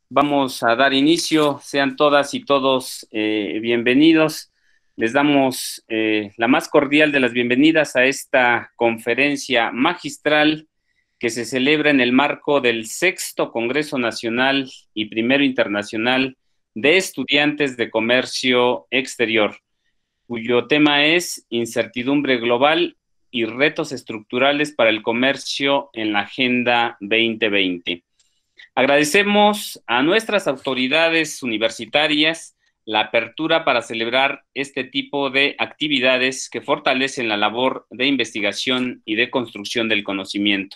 Vamos a dar inicio, sean todas y todos bienvenidos. Les damos la más cordial de las bienvenidas a esta conferencia magistral que se celebra en el marco del sexto Congreso Nacional y primero Internacional de Estudiantes de Comercio Exterior, cuyo tema es Incertidumbre Global y Retos Estructurales para el Comercio en la Agenda 2020. Agradecemos a nuestras autoridades universitarias la apertura para celebrar este tipo de actividades que fortalecen la labor de investigación y de construcción del conocimiento.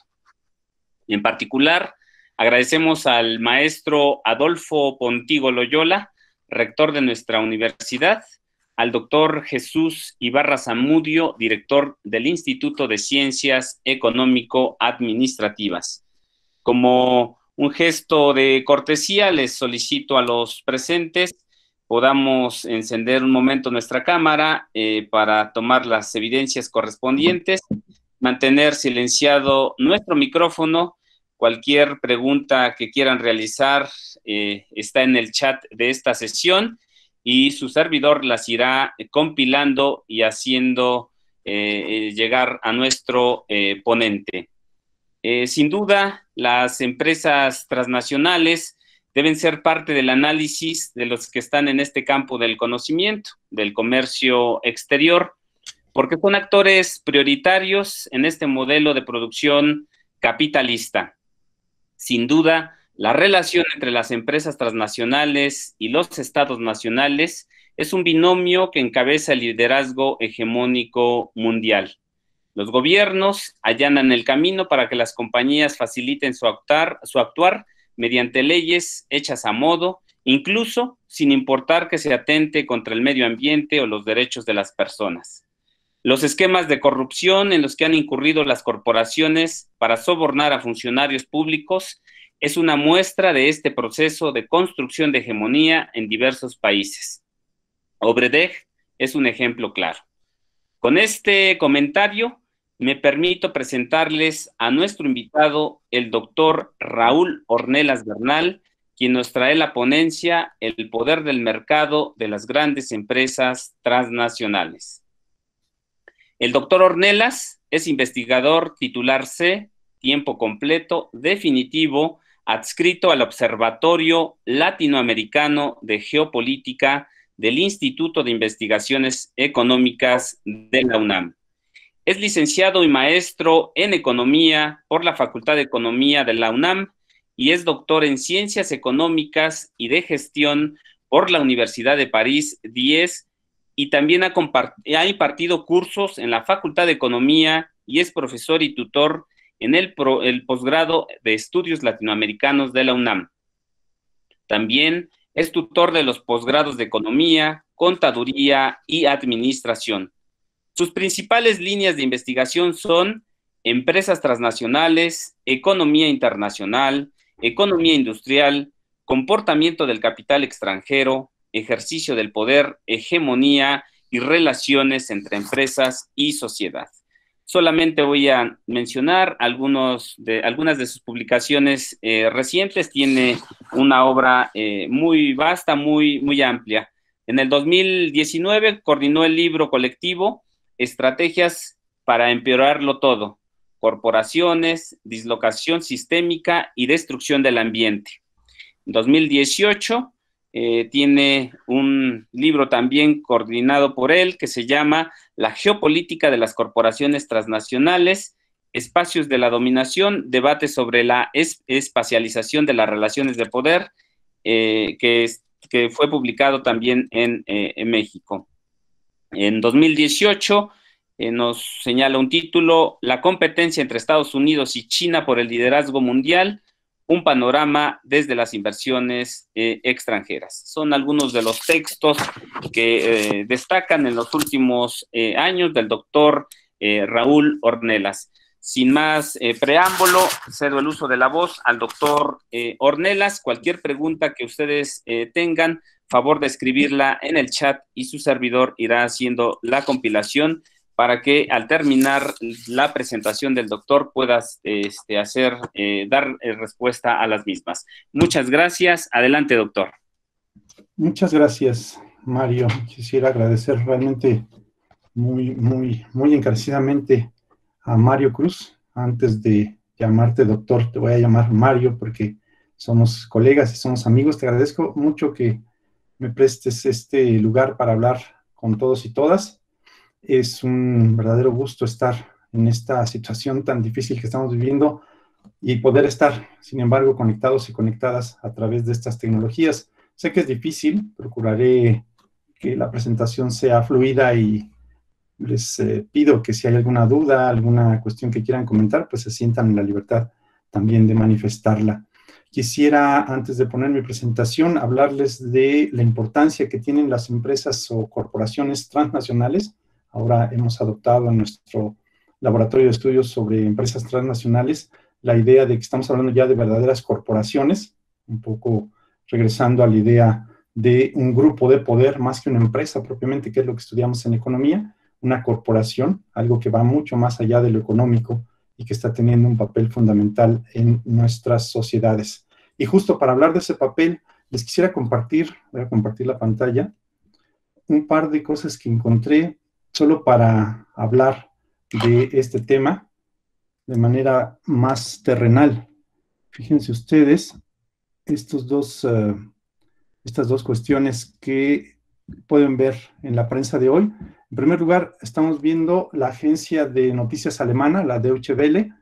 En particular, agradecemos al maestro Adolfo Pontigo Loyola, rector de nuestra universidad, al doctor Jesús Ibarra Zamudio, director del Instituto de Ciencias Económico-Administrativas. Como un gesto de cortesía, les solicito a los presentes podamos encender un momento nuestra cámara para tomar las evidencias correspondientes, mantener silenciado nuestro micrófono. Cualquier pregunta que quieran realizar está en el chat de esta sesión y su servidor las irá compilando y haciendo llegar a nuestro ponente. Sin duda, las empresas transnacionales deben ser parte del análisis de los que están en este campo del conocimiento, del comercio exterior, porque son actores prioritarios en este modelo de producción capitalista. Sin duda, la relación entre las empresas transnacionales y los estados nacionales es un binomio que encabeza el liderazgo hegemónico mundial. Los gobiernos allanan el camino para que las compañías faciliten su actuar mediante leyes hechas a modo, incluso sin importar que se atente contra el medio ambiente o los derechos de las personas. Los esquemas de corrupción en los que han incurrido las corporaciones para sobornar a funcionarios públicos es una muestra de este proceso de construcción de hegemonía en diversos países. Obredech es un ejemplo claro. Con este comentario, me permito presentarles a nuestro invitado, el doctor Raúl Ornelas Bernal, quien nos trae la ponencia El poder del mercado de las grandes empresas transnacionales. El doctor Ornelas es investigador titular C, tiempo completo, definitivo, adscrito al Observatorio Latinoamericano de Geopolítica del Instituto de Investigaciones Económicas de la UNAM. Es licenciado y maestro en Economía por la Facultad de Economía de la UNAM y es doctor en Ciencias Económicas y de Gestión por la Universidad de París 10 y también ha impartido cursos en la Facultad de Economía y es profesor y tutor en el posgrado de Estudios Latinoamericanos de la UNAM. También es tutor de los posgrados de Economía, Contaduría y Administración. Sus principales líneas de investigación son empresas transnacionales, economía internacional, economía industrial, comportamiento del capital extranjero, ejercicio del poder, hegemonía y relaciones entre empresas y sociedad. Solamente voy a mencionar algunas de sus publicaciones recientes. Tiene una obra muy vasta, muy amplia. En el 2019 coordinó el libro colectivo Estrategias para empeorarlo todo, corporaciones, dislocación sistémica y destrucción del ambiente. En 2018 tiene un libro también coordinado por él que se llama La geopolítica de las corporaciones transnacionales, espacios de la dominación, debate sobre la espacialización de las relaciones de poder, que fue publicado también en México. En 2018 nos señala un título, La competencia entre Estados Unidos y China por el liderazgo mundial, un panorama desde las inversiones extranjeras. Son algunos de los textos que destacan en los últimos años del doctor Raúl Ornelas. Sin más preámbulo, cedo el uso de la voz al doctor Ornelas. Cualquier pregunta que ustedes tengan, favor de escribirla en el chat y su servidor irá haciendo la compilación para que al terminar la presentación del doctor puedas dar respuesta a las mismas. Muchas gracias. Adelante, doctor. Muchas gracias, Mario. Quisiera agradecer realmente muy encarecidamente a Mario Cruz. Antes de llamarte doctor, te voy a llamar Mario porque somos colegas y somos amigos. Te agradezco mucho que me prestes este lugar para hablar con todos y todas. Es un verdadero gusto estar en esta situación tan difícil que estamos viviendo y poder estar, sin embargo, conectados y conectadas a través de estas tecnologías. Sé que es difícil, procuraré que la presentación sea fluida y les pido que si hay alguna duda, alguna cuestión que quieran comentar, pues se sientan en la libertad también de manifestarla. Quisiera, antes de poner mi presentación, hablarles de la importancia que tienen las empresas o corporaciones transnacionales. Ahora hemos adoptado en nuestro laboratorio de estudios sobre empresas transnacionales la idea de que estamos hablando ya de verdaderas corporaciones, un poco regresando a la idea de un grupo de poder más que una empresa propiamente, que es lo que estudiamos en economía, una corporación, algo que va mucho más allá de lo económico y que está teniendo un papel fundamental en nuestras sociedades. Y justo para hablar de ese papel, les quisiera compartir, voy a compartir la pantalla, un par de cosas que encontré solo para hablar de este tema de manera más terrenal. Fíjense ustedes, estas dos cuestiones que pueden ver en la prensa de hoy. En primer lugar, estamos viendo la agencia de noticias alemana, la Deutsche Welle,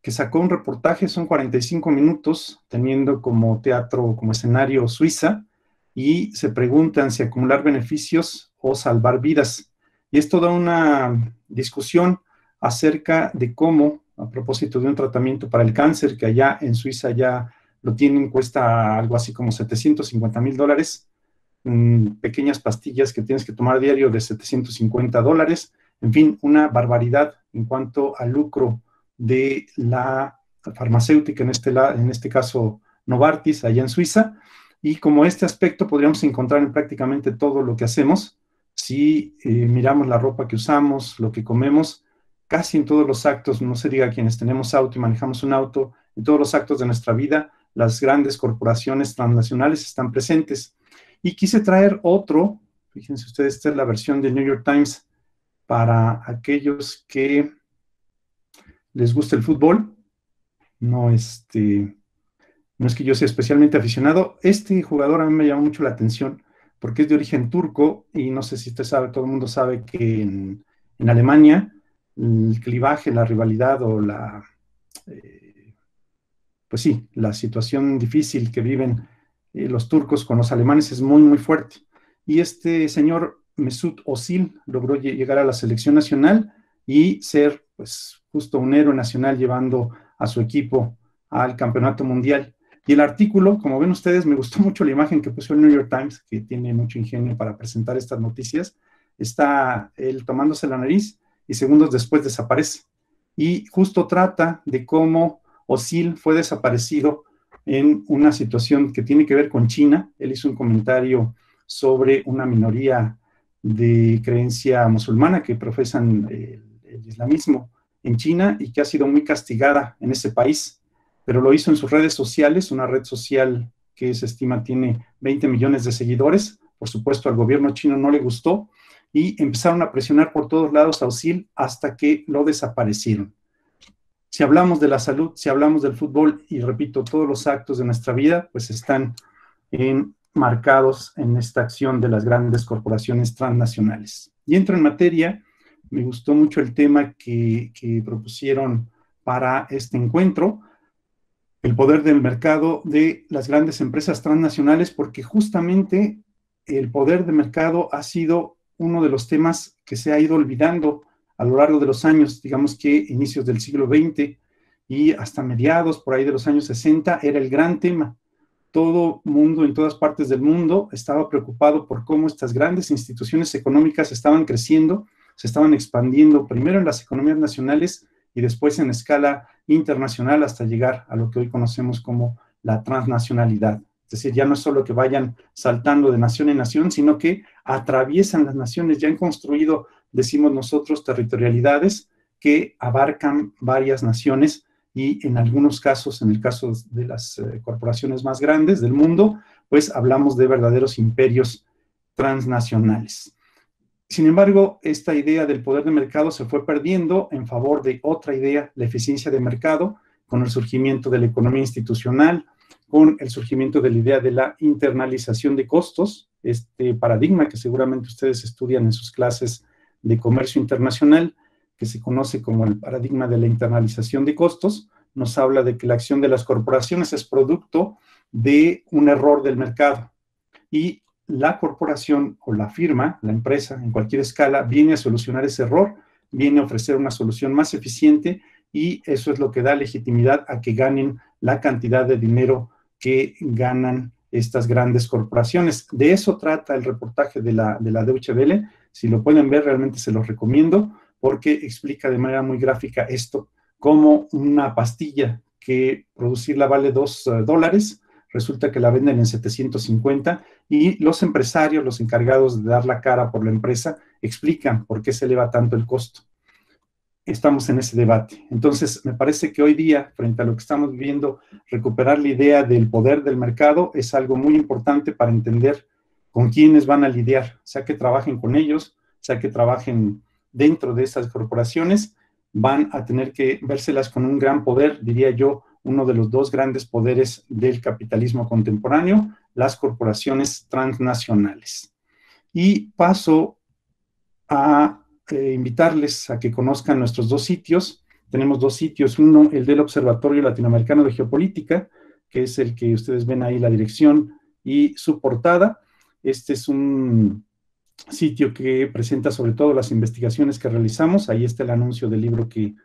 que sacó un reportaje, son 45 minutos, teniendo como teatro, como escenario Suiza, y se preguntan si acumular beneficios o salvar vidas. Y esto da una discusión acerca de cómo, a propósito de un tratamiento para el cáncer, que allá en Suiza ya lo tienen, cuesta algo así como $750,000, pequeñas pastillas que tienes que tomar diario de $750, en fin, una barbaridad en cuanto al lucro de la farmacéutica, en este caso Novartis, allá en Suiza, y como este aspecto podríamos encontrar en prácticamente todo lo que hacemos, si miramos la ropa que usamos, lo que comemos, casi en todos los actos, no se diga quienes tenemos auto y manejamos un auto, en todos los actos de nuestra vida, las grandes corporaciones transnacionales están presentes. Y quise traer otro, fíjense ustedes, esta es la versión del New York Times para aquellos que les gusta el fútbol. No es que yo sea especialmente aficionado. Este jugador a mí me llamó mucho la atención porque es de origen turco y no sé si usted sabe, todo el mundo sabe que en Alemania el clivaje, la rivalidad o pues sí, la situación difícil que viven los turcos con los alemanes es muy fuerte. Y este señor Mesut Özil logró llegar a la selección nacional y ser, pues, justo un héroe nacional llevando a su equipo al campeonato mundial. Y el artículo, como ven ustedes, me gustó mucho la imagen que puso el New York Times, que tiene mucho ingenio para presentar estas noticias. Está él tomándose la nariz y segundos después desaparece. Y justo trata de cómo Özil fue desaparecido en una situación que tiene que ver con China. Él hizo un comentario sobre una minoría de creencia musulmana que profesan el islamismo en China y que ha sido muy castigada en ese país, pero lo hizo en sus redes sociales, una red social que se estima tiene 20 millones de seguidores. Por supuesto, al gobierno chino no le gustó y empezaron a presionar por todos lados a Özil hasta que lo desaparecieron. Si hablamos de la salud, si hablamos del fútbol, y repito, todos los actos de nuestra vida, pues están marcados en esta acción de las grandes corporaciones transnacionales. Y entro en materia, me gustó mucho el tema que propusieron para este encuentro, el poder del mercado de las grandes empresas transnacionales, porque justamente el poder de mercado ha sido uno de los temas que se ha ido olvidando a lo largo de los años, digamos que inicios del siglo XX y hasta mediados, por ahí de los años 60, era el gran tema. Todo mundo, en todas partes del mundo, estaba preocupado por cómo estas grandes instituciones económicas estaban creciendo, se estaban expandiendo primero en las economías nacionales y después en escala internacional hasta llegar a lo que hoy conocemos como la transnacionalidad. Es decir, ya no es solo que vayan saltando de nación en nación, sino que atraviesan las naciones, ya han construido decimos nosotros territorialidades que abarcan varias naciones y en algunos casos, en el caso de las corporaciones más grandes del mundo, pues hablamos de verdaderos imperios transnacionales. Sin embargo, esta idea del poder de mercado se fue perdiendo en favor de otra idea, la eficiencia de mercado, con el surgimiento de la economía institucional, con el surgimiento de la idea de la internalización de costos, este paradigma que seguramente ustedes estudian en sus clases de comercio internacional, que se conoce como el paradigma de la internalización de costos, nos habla de que la acción de las corporaciones es producto de un error del mercado y la corporación o la firma, la empresa en cualquier escala, viene a solucionar ese error, viene a ofrecer una solución más eficiente y eso es lo que da legitimidad a que ganen la cantidad de dinero que ganan estas grandes corporaciones. De eso trata el reportaje de la Deutsche Welle. Si lo pueden ver, realmente se los recomiendo porque explica de manera muy gráfica esto, como una pastilla que producirla vale $2, resulta que la venden en 750 y los empresarios, los encargados de dar la cara por la empresa, explican por qué se eleva tanto el costo. Estamos en ese debate. Entonces, me parece que hoy día, frente a lo que estamos viviendo, recuperar la idea del poder del mercado es algo muy importante para entender con quiénes van a lidiar, sea que trabajen con ellos, sea que trabajen dentro de esas corporaciones, van a tener que vérselas con un gran poder, diría yo, uno de los dos grandes poderes del capitalismo contemporáneo, las corporaciones transnacionales. Y paso a invitarles a que conozcan nuestros dos sitios. Tenemos dos sitios, uno, el del Observatorio Latinoamericano de Geopolítica, que es el que ustedes ven ahí la dirección y su portada. Este es un sitio que presenta sobre todo las investigaciones que realizamos. Ahí está el anuncio del libro que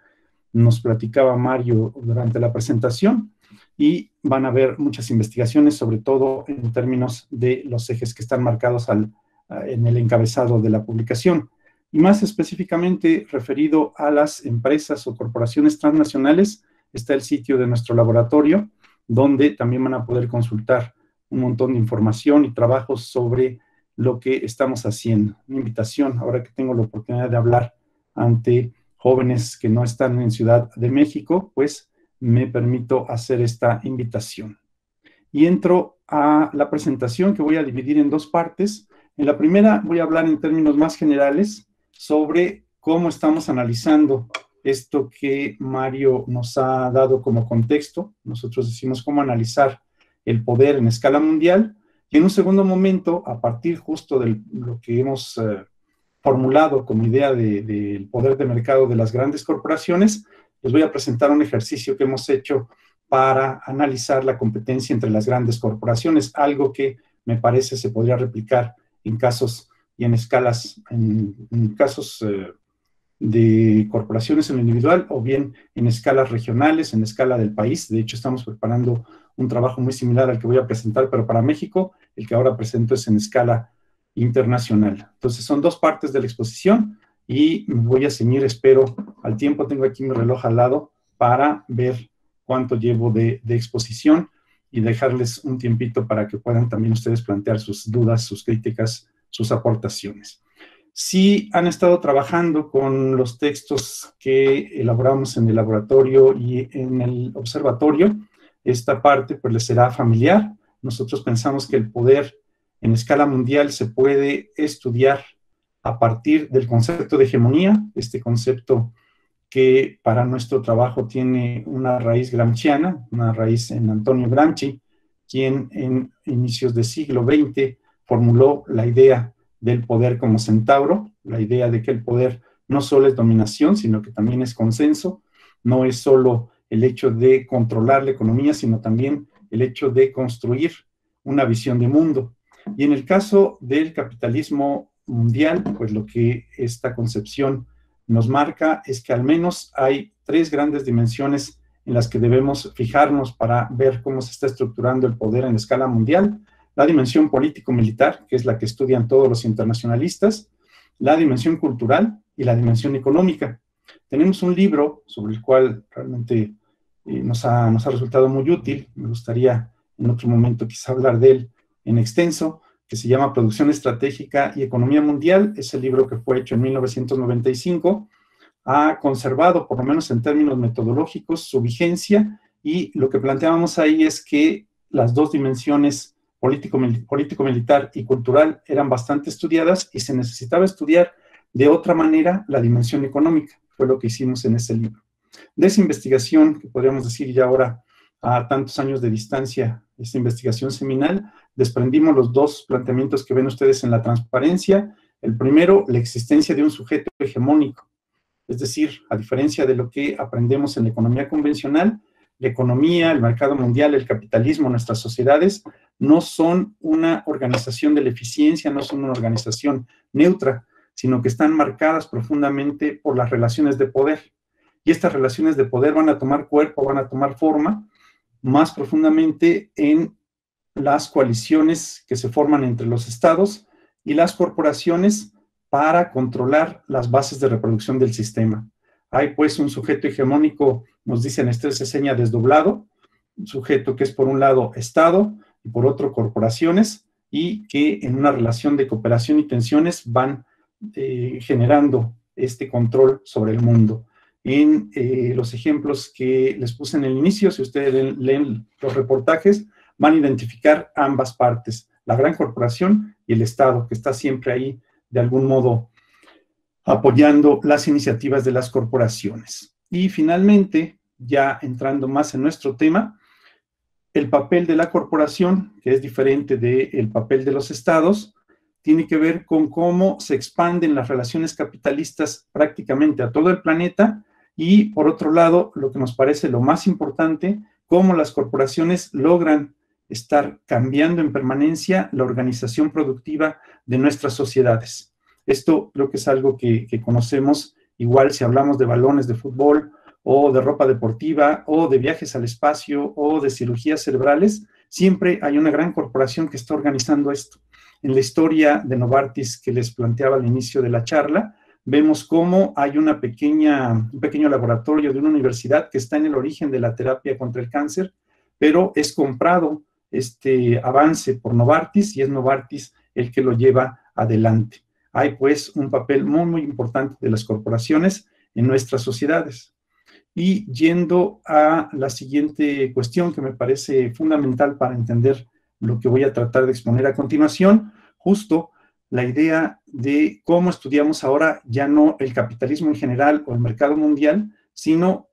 nos platicaba Mario durante la presentación y van a ver muchas investigaciones, sobre todo en términos de los ejes que están marcados en el encabezado de la publicación. Y más específicamente referido a las empresas o corporaciones transnacionales, está el sitio de nuestro laboratorio, donde también van a poder consultar un montón de información y trabajos sobre lo que estamos haciendo. Una invitación, ahora que tengo la oportunidad de hablar ante jóvenes que no están en Ciudad de México, pues me permito hacer esta invitación. Y entro a la presentación que voy a dividir en dos partes. En la primera voy a hablar en términos más generales sobre cómo estamos analizando esto que Mario nos ha dado como contexto. Nosotros decimos cómo analizar el poder en escala mundial. Y en un segundo momento, a partir justo de lo que hemos formulado como idea del poder de mercado de las grandes corporaciones, les voy a presentar un ejercicio que hemos hecho para analizar la competencia entre las grandes corporaciones, algo que me parece se podría replicar en casos y en escalas, en casos de corporaciones en lo individual o bien en escalas regionales, en escala del país. De hecho, estamos preparando un trabajo muy similar al que voy a presentar, pero para México, el que ahora presento es en escala internacional. Entonces, son dos partes de la exposición y me voy a ceñir, espero, al tiempo. Tengo aquí mi reloj al lado para ver cuánto llevo de exposición y dejarles un tiempito para que puedan también ustedes plantear sus dudas, sus críticas, sus aportaciones. Si han estado trabajando con los textos que elaboramos en el laboratorio y en el observatorio, esta parte pues les será familiar. Nosotros pensamos que el poder en escala mundial se puede estudiar a partir del concepto de hegemonía, este concepto que para nuestro trabajo tiene una raíz gramsciana, una raíz en Antonio Gramsci, quien en inicios del siglo XX formuló la idea del poder como centauro, la idea de que el poder no solo es dominación, sino que también es consenso, no es solo el hecho de controlar la economía, sino también el hecho de construir una visión de mundo. Y en el caso del capitalismo mundial, pues lo que esta concepción nos marca es que al menos hay tres grandes dimensiones en las que debemos fijarnos para ver cómo se está estructurando el poder en escala mundial. La dimensión político-militar, que es la que estudian todos los internacionalistas, la dimensión cultural y la dimensión económica. Tenemos un libro sobre el cual realmente nos ha resultado muy útil. Me gustaría en otro momento quizá hablar de él en extenso, que se llama Producción Estratégica y Economía Mundial. Es el libro que fue hecho en 1995. Ha conservado, por lo menos en términos metodológicos, su vigencia, y lo que planteábamos ahí es que las dos dimensiones político-militar y cultural eran bastante estudiadas y se necesitaba estudiar de otra manera la dimensión económica. Fue lo que hicimos en ese libro. De esa investigación, que podríamos decir ya ahora a tantos años de distancia, esta investigación seminal, desprendimos los dos planteamientos que ven ustedes en la transparencia. El primero, la existencia de un sujeto hegemónico. Es decir, a diferencia de lo que aprendemos en la economía convencional, la economía, el mercado mundial, el capitalismo, nuestras sociedades, no son una organización de la eficiencia, no son una organización neutra, sino que están marcadas profundamente por las relaciones de poder. Y estas relaciones de poder van a tomar cuerpo, van a tomar forma más profundamente en las coaliciones que se forman entre los estados y las corporaciones para controlar las bases de reproducción del sistema. Hay pues un sujeto hegemónico, nos dicen Esther Ceseña, desdoblado, un sujeto que es por un lado Estado y por otro corporaciones, y que en una relación de cooperación y tensiones van generando este control sobre el mundo. En los ejemplos que les puse en el inicio, si ustedes leen los reportajes, van a identificar ambas partes, la gran corporación y el Estado, que está siempre ahí de algún modo apoyando las iniciativas de las corporaciones. Y finalmente, ya entrando más en nuestro tema, el papel de la corporación, que es diferente del papel de los estados, tiene que ver con cómo se expanden las relaciones capitalistas prácticamente a todo el planeta, y por otro lado, lo que nos parece lo más importante, cómo las corporaciones logran estar cambiando en permanencia la organización productiva de nuestras sociedades. Esto creo que es algo que conocemos igual si hablamos de balones de fútbol o de ropa deportiva o de viajes al espacio o de cirugías cerebrales. Siempre hay una gran corporación que está organizando esto. En la historia de Novartis que les planteaba al inicio de la charla, vemos cómo hay un pequeño laboratorio de una universidad que está en el origen de la terapia contra el cáncer, pero es comprado este avance por Novartis y es Novartis el que lo lleva adelante. Hay pues un papel muy, muy importante de las corporaciones en nuestras sociedades. Y yendo a la siguiente cuestión que me parece fundamental para entender lo que voy a tratar de exponer a continuación, justo la idea de cómo estudiamos ahora ya no el capitalismo en general o el mercado mundial, sino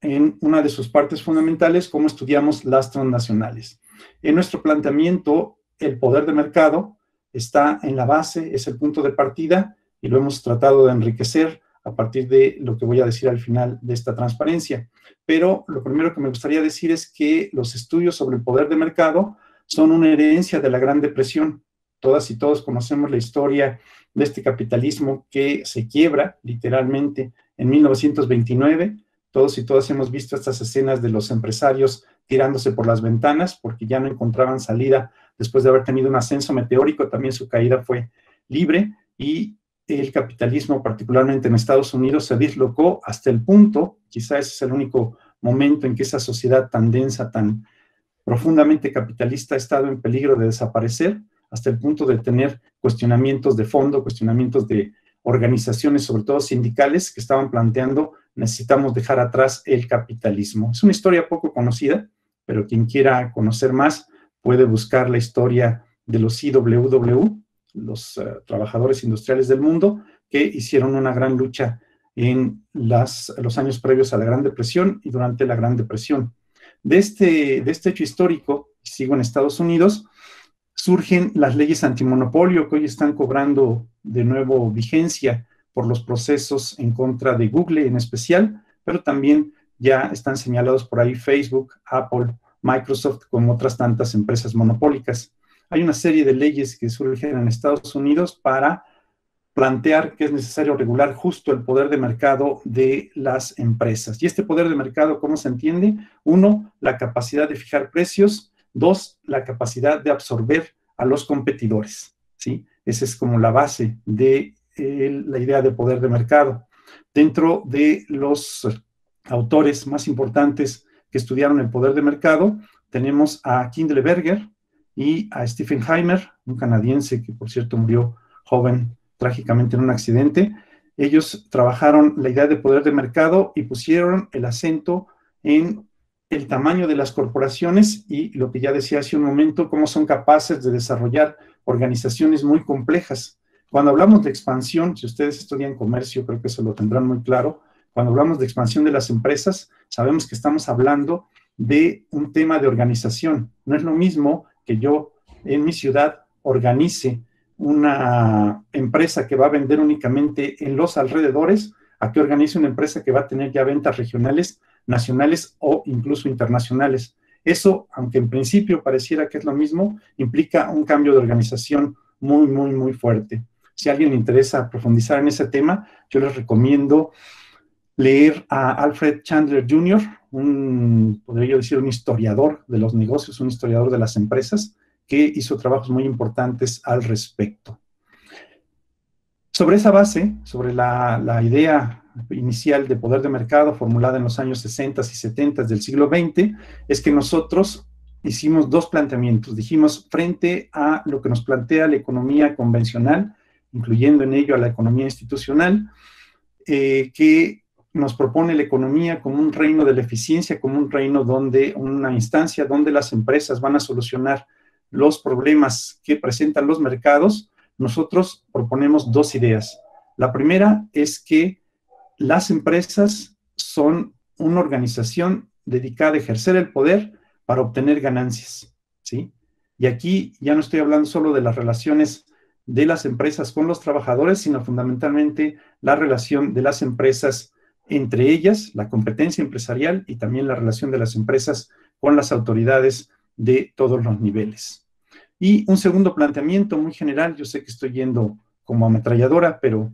en una de sus partes fundamentales, cómo estudiamos las transnacionales. En nuestro planteamiento, el poder de mercado está en la base, es el punto de partida, y lo hemos tratado de enriquecer a partir de lo que voy a decir al final de esta transparencia. Pero lo primero que me gustaría decir es que los estudios sobre el poder de mercado son una herencia de la Gran Depresión. Todas y todos conocemos la historia de este capitalismo que se quiebra literalmente en 1929. Todos y todas hemos visto estas escenas de los empresarios tirándose por las ventanas porque ya no encontraban salida después de haber tenido un ascenso meteórico. También su caída fue libre y el capitalismo, particularmente en Estados Unidos, se dislocó hasta el punto, quizá ese es el único momento en que esa sociedad tan densa, tan profundamente capitalista ha estado en peligro de desaparecer, hasta el punto de tener cuestionamientos de fondo, cuestionamientos de organizaciones, sobre todo sindicales, que estaban planteando necesitamos dejar atrás el capitalismo. Es una historia poco conocida, pero quien quiera conocer más puede buscar la historia de los IWW, los trabajadores industriales del mundo, que hicieron una gran lucha en los años previos a la Gran Depresión y durante la Gran Depresión. De este hecho histórico, sigo en Estados Unidos, surgen las leyes antimonopolio que hoy están cobrando de nuevo vigencia por los procesos en contra de Google en especial, pero también ya están señalados por ahí Facebook, Apple, Microsoft, como otras tantas empresas monopólicas. Hay una serie de leyes que surgen en Estados Unidos para plantear que es necesario regular justo el poder de mercado de las empresas. Y este poder de mercado, ¿cómo se entiende? 1, la capacidad de fijar precios. 2, la capacidad de absorber a los competidores, ¿sí? Esa es como la base de la idea de poder de mercado. Dentro de los autores más importantes que estudiaron el poder de mercado, tenemos a Kindleberger y a Stephen Heimer, un canadiense que por cierto murió joven trágicamente en un accidente. Ellos trabajaron la idea de poder de mercado y pusieron el acento en el tamaño de las corporaciones y lo que ya decía hace un momento, cómo son capaces de desarrollar organizaciones muy complejas. Cuando hablamos de expansión, si ustedes estudian comercio, creo que eso lo tendrán muy claro. Cuando hablamos de expansión de las empresas, sabemos que estamos hablando de un tema de organización. No es lo mismo que yo en mi ciudad organice una empresa que va a vender únicamente en los alrededores, a que organice una empresa que va a tener ya ventas regionales, nacionales o incluso internacionales. Eso, aunque en principio pareciera que es lo mismo, implica un cambio de organización muy, muy, muy fuerte. Si a alguien le interesa profundizar en ese tema, yo les recomiendo leer a Alfred Chandler Jr., podría decir un historiador de los negocios, un historiador de las empresas, que hizo trabajos muy importantes al respecto. Sobre esa base, sobre la idea inicial de poder de mercado formulada en los años 60 y 70 del siglo XX, es que nosotros hicimos dos planteamientos. Dijimos, frente a lo que nos plantea la economía convencional, incluyendo en ello a la economía institucional, que nos propone la economía como un reino de la eficiencia, como un reino donde, una instancia donde las empresas van a solucionar los problemas que presentan los mercados. Nosotros proponemos dos ideas. La primera es que las empresas son una organización dedicada a ejercer el poder para obtener ganancias, ¿sí? Y aquí ya no estoy hablando solo de las relaciones de las empresas con los trabajadores, sino fundamentalmente la relación de las empresas entre ellas, la competencia empresarial y también la relación de las empresas con las autoridades de todos los niveles. Y un segundo planteamiento muy general, yo sé que estoy yendo como ametralladora, pero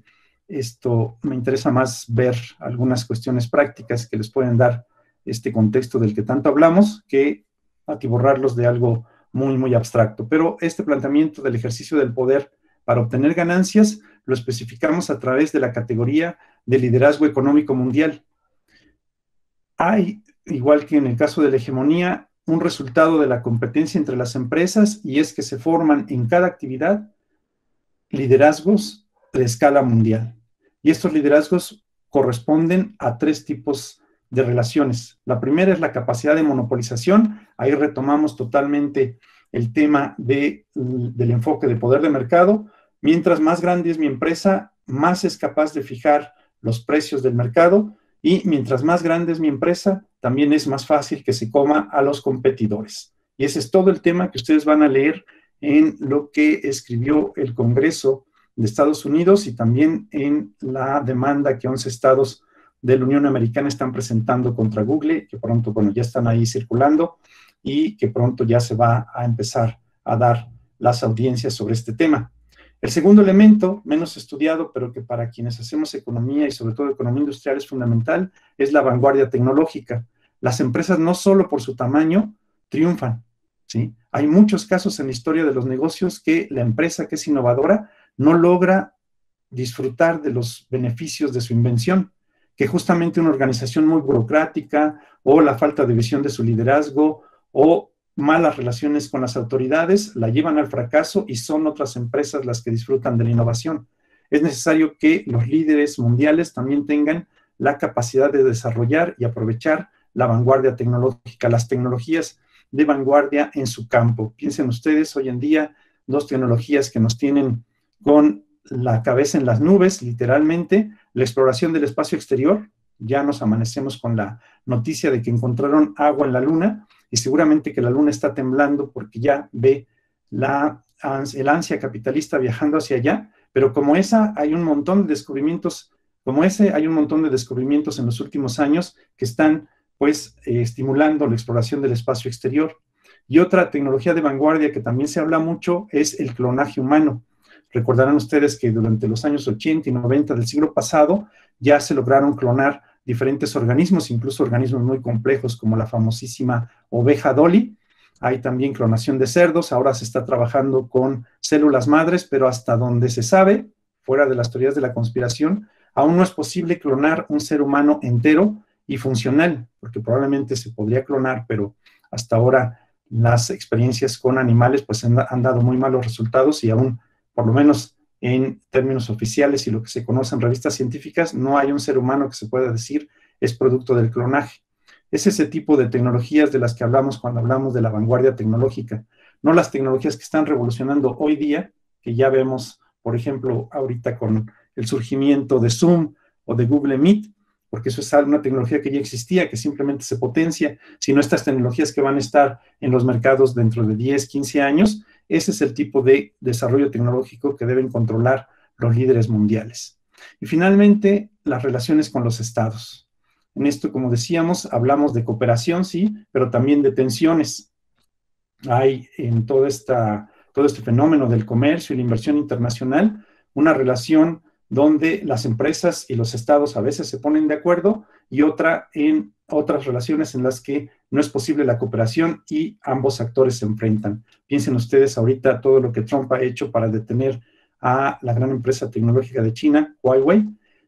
esto me interesa más ver algunas cuestiones prácticas que les pueden dar este contexto del que tanto hablamos, que atiborrarlos de algo muy, muy abstracto. Pero este planteamiento del ejercicio del poder para obtener ganancias lo especificamos a través de la categoría de liderazgo económico mundial. Hay, igual que en el caso de la hegemonía, un resultado de la competencia entre las empresas, y es que se forman en cada actividad liderazgos de escala mundial. Y estos liderazgos corresponden a tres tipos de relaciones. La primera es la capacidad de monopolización. Ahí retomamos totalmente el tema del enfoque de poder de mercado. Mientras más grande es mi empresa, más es capaz de fijar los precios del mercado, y mientras más grande es mi empresa, también es más fácil que se coma a los competidores. Y ese es todo el tema que ustedes van a leer en lo que escribió el Congreso de Estados Unidos y también en la demanda que 11 estados de la Unión Americana están presentando contra Google, que pronto, bueno, ya están ahí circulando y que pronto ya se va a empezar a dar las audiencias sobre este tema. El segundo elemento, menos estudiado, pero que para quienes hacemos economía y sobre todo economía industrial es fundamental, es la vanguardia tecnológica. Las empresas no solo por su tamaño triunfan, ¿sí? Hay muchos casos en la historia de los negocios que la empresa que es innovadora no logra disfrutar de los beneficios de su invención, que justamente una organización muy burocrática o la falta de visión de su liderazgo o malas relaciones con las autoridades la llevan al fracaso y son otras empresas las que disfrutan de la innovación. Es necesario que los líderes mundiales también tengan la capacidad de desarrollar y aprovechar la vanguardia tecnológica, las tecnologías de vanguardia en su campo. Piensen ustedes, hoy en día, dos tecnologías que nos tienen con la cabeza en las nubes, literalmente, la exploración del espacio exterior. Ya nos amanecemos con la noticia de que encontraron agua en la Luna, y seguramente que la Luna está temblando porque ya ve el ansia capitalista viajando hacia allá, pero como esa hay un montón de descubrimientos, como ese hay un montón de descubrimientos en los últimos años que están pues estimulando la exploración del espacio exterior. Y otra tecnología de vanguardia que también se habla mucho es el clonaje humano. Recordarán ustedes que durante los años 80 y 90 del siglo pasado ya se lograron clonar diferentes organismos, incluso organismos muy complejos como la famosísima oveja Dolly. Hay también clonación de cerdos, ahora se está trabajando con células madres, pero hasta donde se sabe, fuera de las teorías de la conspiración, aún no es posible clonar un ser humano entero y funcional, porque probablemente se podría clonar, pero hasta ahora las experiencias con animales pues han dado muy malos resultados y aún, por lo menos en términos oficiales y lo que se conoce en revistas científicas, no hay un ser humano que se pueda decir es producto del clonaje. Es ese tipo de tecnologías de las que hablamos cuando hablamos de la vanguardia tecnológica, no las tecnologías que están revolucionando hoy día, que ya vemos, por ejemplo, ahorita con el surgimiento de Zoom o de Google Meet, porque eso es una tecnología que ya existía, que simplemente se potencia, sino estas tecnologías que van a estar en los mercados dentro de 10, 15 años. Ese es el tipo de desarrollo tecnológico que deben controlar los líderes mundiales. Y finalmente, las relaciones con los estados. En esto, como decíamos, hablamos de cooperación, sí, pero también de tensiones. Hay en todo este fenómeno del comercio y la inversión internacional una relación donde las empresas y los estados a veces se ponen de acuerdo y otra en otras relaciones en las que no es posible la cooperación y ambos actores se enfrentan. Piensen ustedes ahorita todo lo que Trump ha hecho para detener a la gran empresa tecnológica de China, Huawei,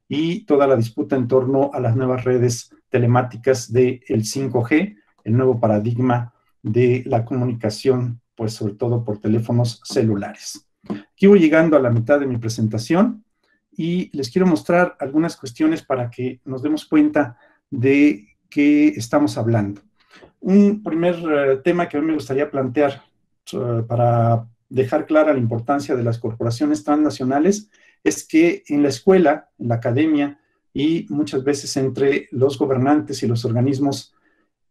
y toda la disputa en torno a las nuevas redes telemáticas del 5G, el nuevo paradigma de la comunicación, pues sobre todo por teléfonos celulares. Aquí voy llegando a la mitad de mi presentación y les quiero mostrar algunas cuestiones para que nos demos cuenta de qué estamos hablando. Un primer tema que a mí me gustaría plantear para dejar clara la importancia de las corporaciones transnacionales es que en la escuela, en la academia y muchas veces entre los gobernantes y los organismos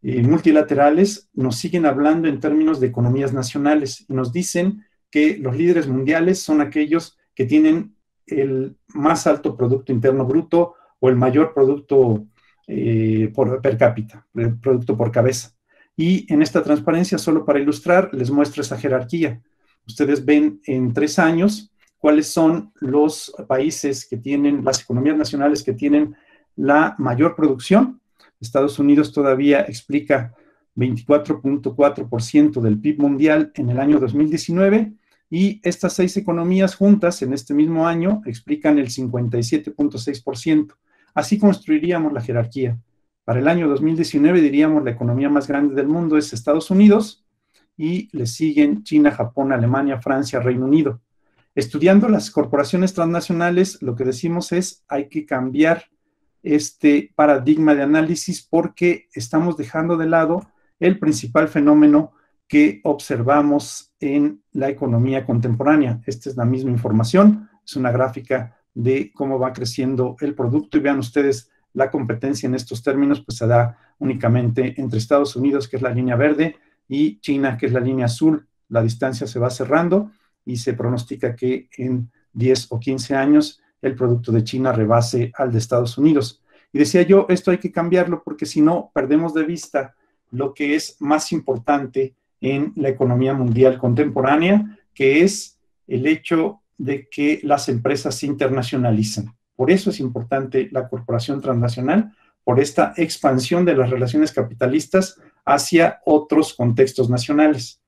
multilaterales nos siguen hablando en términos de economías nacionales y nos dicen que los líderes mundiales son aquellos que tienen el más alto Producto Interno Bruto o el mayor producto per cápita, el producto por cabeza. Y en esta transparencia, solo para ilustrar, les muestro esa jerarquía. Ustedes ven en 3 años cuáles son los países que tienen, las economías nacionales que tienen la mayor producción. Estados Unidos todavía explica 24.4% del PIB mundial en el año 2019 y estas 6 economías juntas en este mismo año explican el 57.6%. Así construiríamos la jerarquía. Para el año 2019 diríamos la economía más grande del mundo es Estados Unidos y le siguen China, Japón, Alemania, Francia, Reino Unido. Estudiando las corporaciones transnacionales, lo que decimos es hay que cambiar este paradigma de análisis porque estamos dejando de lado el principal fenómeno que observamos en la economía contemporánea. Esta es la misma información, es una gráfica de cómo va creciendo el producto y vean ustedes la competencia en estos términos, pues se da únicamente entre Estados Unidos, que es la línea verde, y China, que es la línea azul. La distancia se va cerrando y se pronostica que en 10 o 15 años el producto de China rebase al de Estados Unidos. Y decía yo, esto hay que cambiarlo porque si no, perdemos de vista lo que es más importante en la economía mundial contemporánea, que es el hecho de que las empresas se internacionalicen. Por eso es importante la corporación transnacional, por esta expansión de las relaciones capitalistas hacia otros contextos nacionales.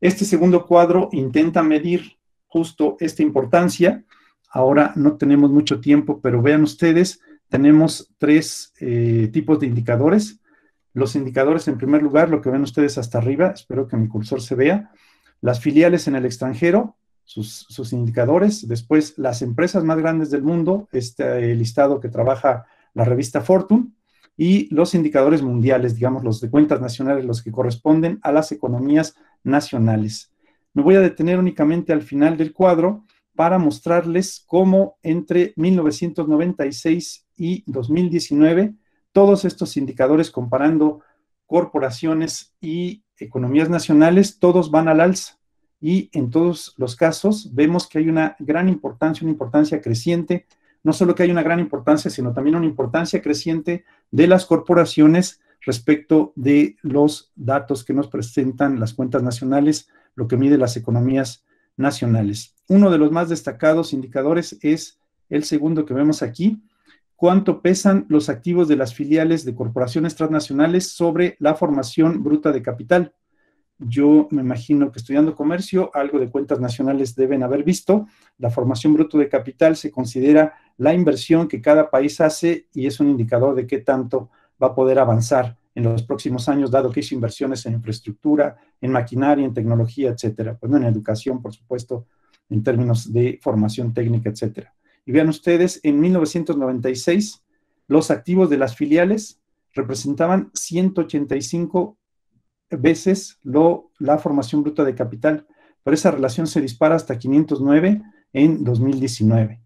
Este segundo cuadro intenta medir justo esta importancia. Ahora no tenemos mucho tiempo, pero vean ustedes, tenemos 3 tipos de indicadores. Los indicadores, en primer lugar, lo que ven ustedes hasta arriba, espero que mi cursor se vea, las filiales en el extranjero, sus indicadores, después las empresas más grandes del mundo, este listado que trabaja la revista Fortune, y los indicadores mundiales, digamos, los de cuentas nacionales, los que corresponden a las economías nacionales. Me voy a detener únicamente al final del cuadro para mostrarles cómo entre 1996 y 2019, todos estos indicadores comparando corporaciones y economías nacionales, todos van al alza. Y en todos los casos vemos que hay una gran importancia, una importancia creciente, no solo que hay una gran importancia, sino también una importancia creciente de las corporaciones respecto de los datos que nos presentan las cuentas nacionales, lo que mide las economías nacionales. Uno de los más destacados indicadores es el segundo que vemos aquí, cuánto pesan los activos de las filiales de corporaciones transnacionales sobre la formación bruta de capital. Yo me imagino que estudiando comercio, algo de cuentas nacionales deben haber visto. La formación bruta de capital se considera la inversión que cada país hace y es un indicador de qué tanto va a poder avanzar en los próximos años, dado que hizo inversiones en infraestructura, en maquinaria, en tecnología, etcétera. Pues en educación, por supuesto, en términos de formación técnica, etcétera. Y vean ustedes, en 1996, los activos de las filiales representaban 185 veces la formación bruta de capital, pero esa relación se dispara hasta 509 en 2019.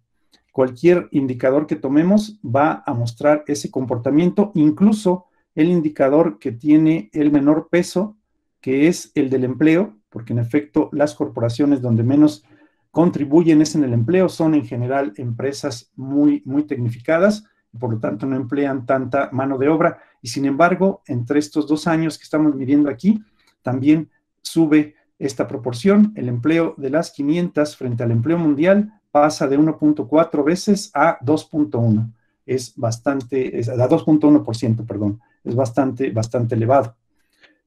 Cualquier indicador que tomemos va a mostrar ese comportamiento, incluso el indicador que tiene el menor peso, que es el del empleo, porque en efecto las corporaciones donde menos contribuyen es en el empleo, son en general empresas muy tecnificadas, y por lo tanto no emplean tanta mano de obra, y sin embargo, entre estos 2 años que estamos midiendo aquí, también sube esta proporción. El empleo de las 500 frente al empleo mundial pasa de 1.4 veces a 2.1. Es bastante, a 2.1%, perdón, es bastante elevado.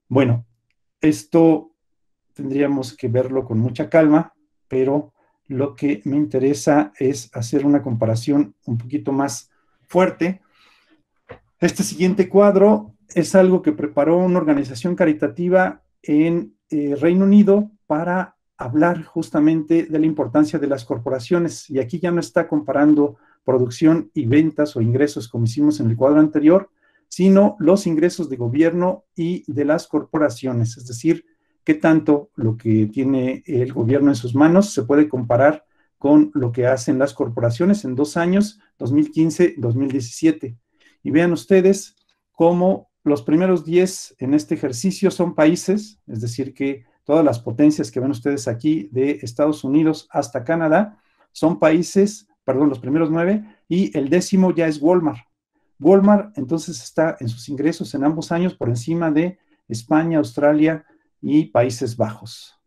Bueno, esto tendríamos que verlo con mucha calma, pero lo que me interesa es hacer una comparación un poquito más fuerte. Este siguiente cuadro es algo que preparó una organización caritativa en Reino Unido para hablar justamente de la importancia de las corporaciones. Y aquí ya no está comparando producción y ventas o ingresos como hicimos en el cuadro anterior, sino los ingresos de gobierno y de las corporaciones. Es decir, qué tanto lo que tiene el gobierno en sus manos se puede comparar con lo que hacen las corporaciones en 2 años, 2015-2017. Y vean ustedes cómo los primeros 10 en este ejercicio son países, es decir, que todas las potencias que ven ustedes aquí, de Estados Unidos hasta Canadá, son países, perdón, los primeros 9, y el 10º ya es Walmart. Walmart entonces está en sus ingresos en ambos años por encima de España, Australia y Países Bajos.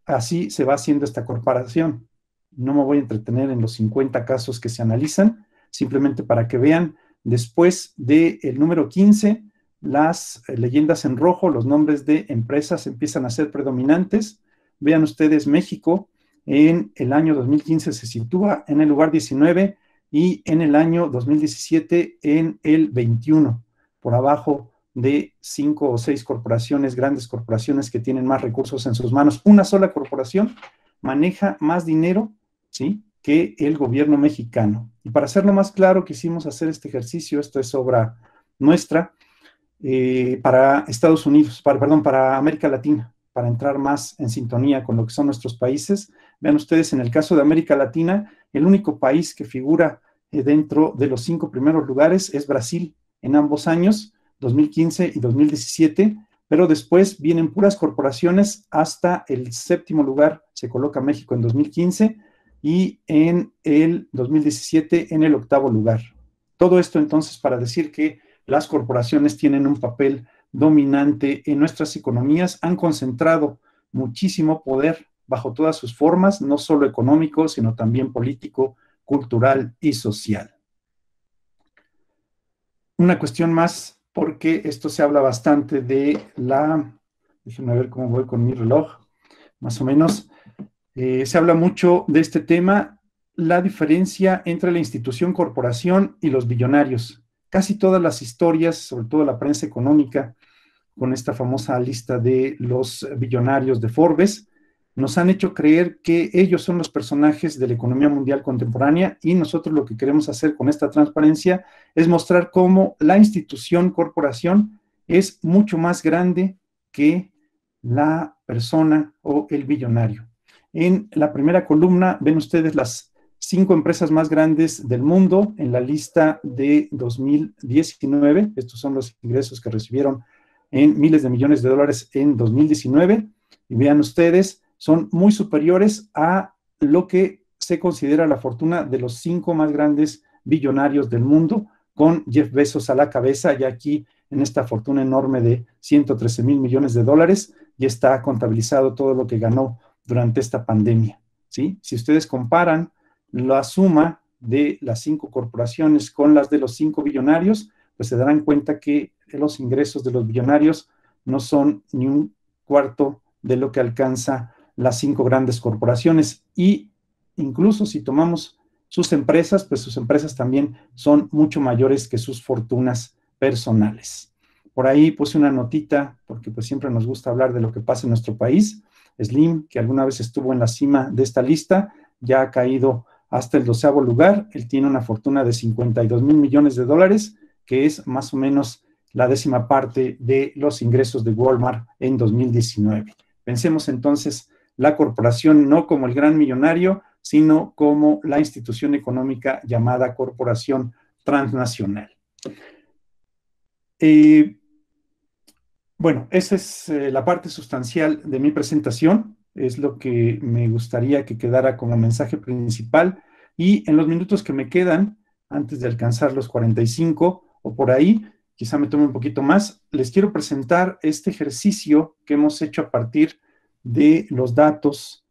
Así se va haciendo esta comparación. No me voy a entretener en los 50 casos que se analizan, simplemente para que vean, después del número 15, las leyendas en rojo, los nombres de empresas empiezan a ser predominantes. Vean ustedes, México en el año 2015 se sitúa en el lugar 19 y en el año 2017 en el 21, por abajo de 5 o 6 corporaciones, grandes corporaciones que tienen más recursos en sus manos. Una sola corporación maneja más dinero, ¿sí?, que el gobierno mexicano. Y para hacerlo más claro, quisimos hacer este ejercicio, esto es obra nuestra, para Estados Unidos, para América Latina, para entrar más en sintonía con lo que son nuestros países. Vean ustedes, en el caso de América Latina, el único país que figura dentro de los 5 primeros lugares es Brasil, en ambos años, 2015 y 2017, pero después vienen puras corporaciones. Hasta el 7º lugar se coloca México en 2015 y en el 2017 en el 8º lugar. Todo esto entonces para decir que las corporaciones tienen un papel dominante en nuestras economías, han concentrado muchísimo poder bajo todas sus formas, no solo económico, sino también político, cultural y social. Una cuestión más, porque esto se habla bastante de déjenme ver cómo voy con mi reloj, más o menos, se habla mucho de este tema, la diferencia entre la institución corporación y los billonarios. Casi todas las historias, sobre todo la prensa económica, con esta famosa lista de los billonarios de Forbes, nos han hecho creer que ellos son los personajes de la economía mundial contemporánea, y nosotros lo que queremos hacer con esta transparencia es mostrar cómo la institución corporación es mucho más grande que la persona o el billonario. En la primera columna ven ustedes las 5 empresas más grandes del mundo en la lista de 2019. Estos son los ingresos que recibieron en miles de millones de dólares en 2019. Y vean ustedes, son muy superiores a lo que se considera la fortuna de los 5 más grandes billonarios del mundo, con Jeff Bezos a la cabeza. Ya aquí, en esta fortuna enorme de 113,000 millones de dólares, ya está contabilizado todo lo que ganó durante esta pandemia, ¿sí? Si ustedes comparan la suma de las 5 corporaciones con las de los 5 billonarios, pues se darán cuenta que los ingresos de los billonarios no son ni un cuarto de lo que alcanza las 5 grandes corporaciones. Y incluso si tomamos sus empresas, pues sus empresas también son mucho mayores que sus fortunas personales. Por ahí puse una notita, porque pues siempre nos gusta hablar de lo que pasa en nuestro país. Slim, que alguna vez estuvo en la cima de esta lista, ya ha caído hasta el 12º lugar. Él tiene una fortuna de 52,000 millones de dólares, que es más o menos la 10ª parte de los ingresos de Walmart en 2019. Pensemos entonces la corporación no como el gran millonario, sino como la institución económica llamada corporación transnacional. Bueno, esa es la parte sustancial de mi presentación, es lo que me gustaría que quedara como mensaje principal, y en los minutos que me quedan, antes de alcanzar los 45 o por ahí, quizá me tome un poquito más, les quiero presentar este ejercicio que hemos hecho a partir de los datos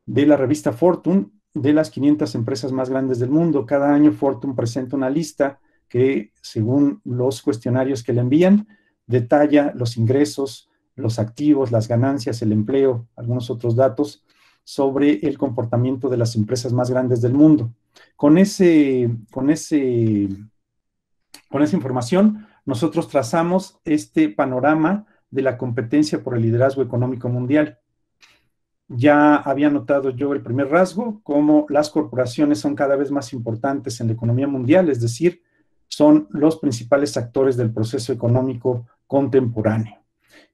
de la revista Fortune, de las 500 empresas más grandes del mundo. Cada año Fortune presenta una lista que, según los cuestionarios que le envían, detalla los ingresos, los activos, las ganancias, el empleo, algunos otros datos sobre el comportamiento de las empresas más grandes del mundo. Con esa información, nosotros trazamos este panorama de la competencia por el liderazgo económico mundial. Ya había notado yo el primer rasgo, cómo las corporaciones son cada vez más importantes en la economía mundial, es decir, son los principales actores del proceso económico contemporáneo.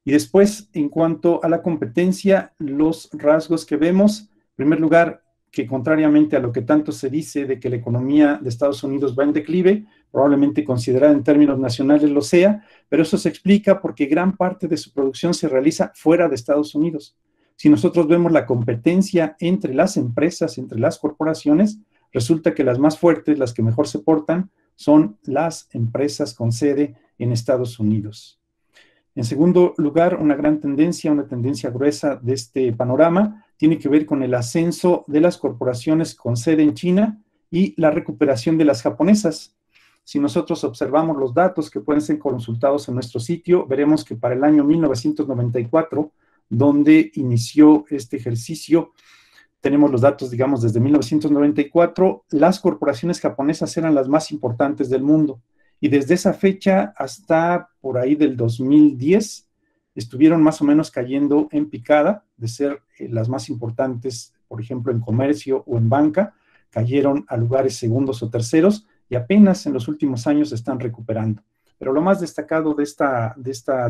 Y después, en cuanto a la competencia, los rasgos que vemos, en primer lugar, que contrariamente a lo que tanto se dice de que la economía de Estados Unidos va en declive, probablemente considerada en términos nacionales lo sea, pero eso se explica porque gran parte de su producción se realiza fuera de Estados Unidos. Si nosotros vemos la competencia entre las empresas, entre las corporaciones, resulta que las más fuertes, las que mejor se portan, son las empresas con sede en Estados Unidos. En segundo lugar, una gran tendencia, una tendencia gruesa de este panorama, tiene que ver con el ascenso de las corporaciones con sede en China y la recuperación de las japonesas. Si nosotros observamos los datos que pueden ser consultados en nuestro sitio, veremos que para el año 1994, donde inició este ejercicio, tenemos los datos, digamos, desde 1994, las corporaciones japonesas eran las más importantes del mundo. Y desde esa fecha hasta por ahí del 2010, estuvieron más o menos cayendo en picada de ser las más importantes, por ejemplo, en comercio o en banca, cayeron a lugares segundos o terceros y apenas en los últimos años se están recuperando. Pero lo más destacado de esta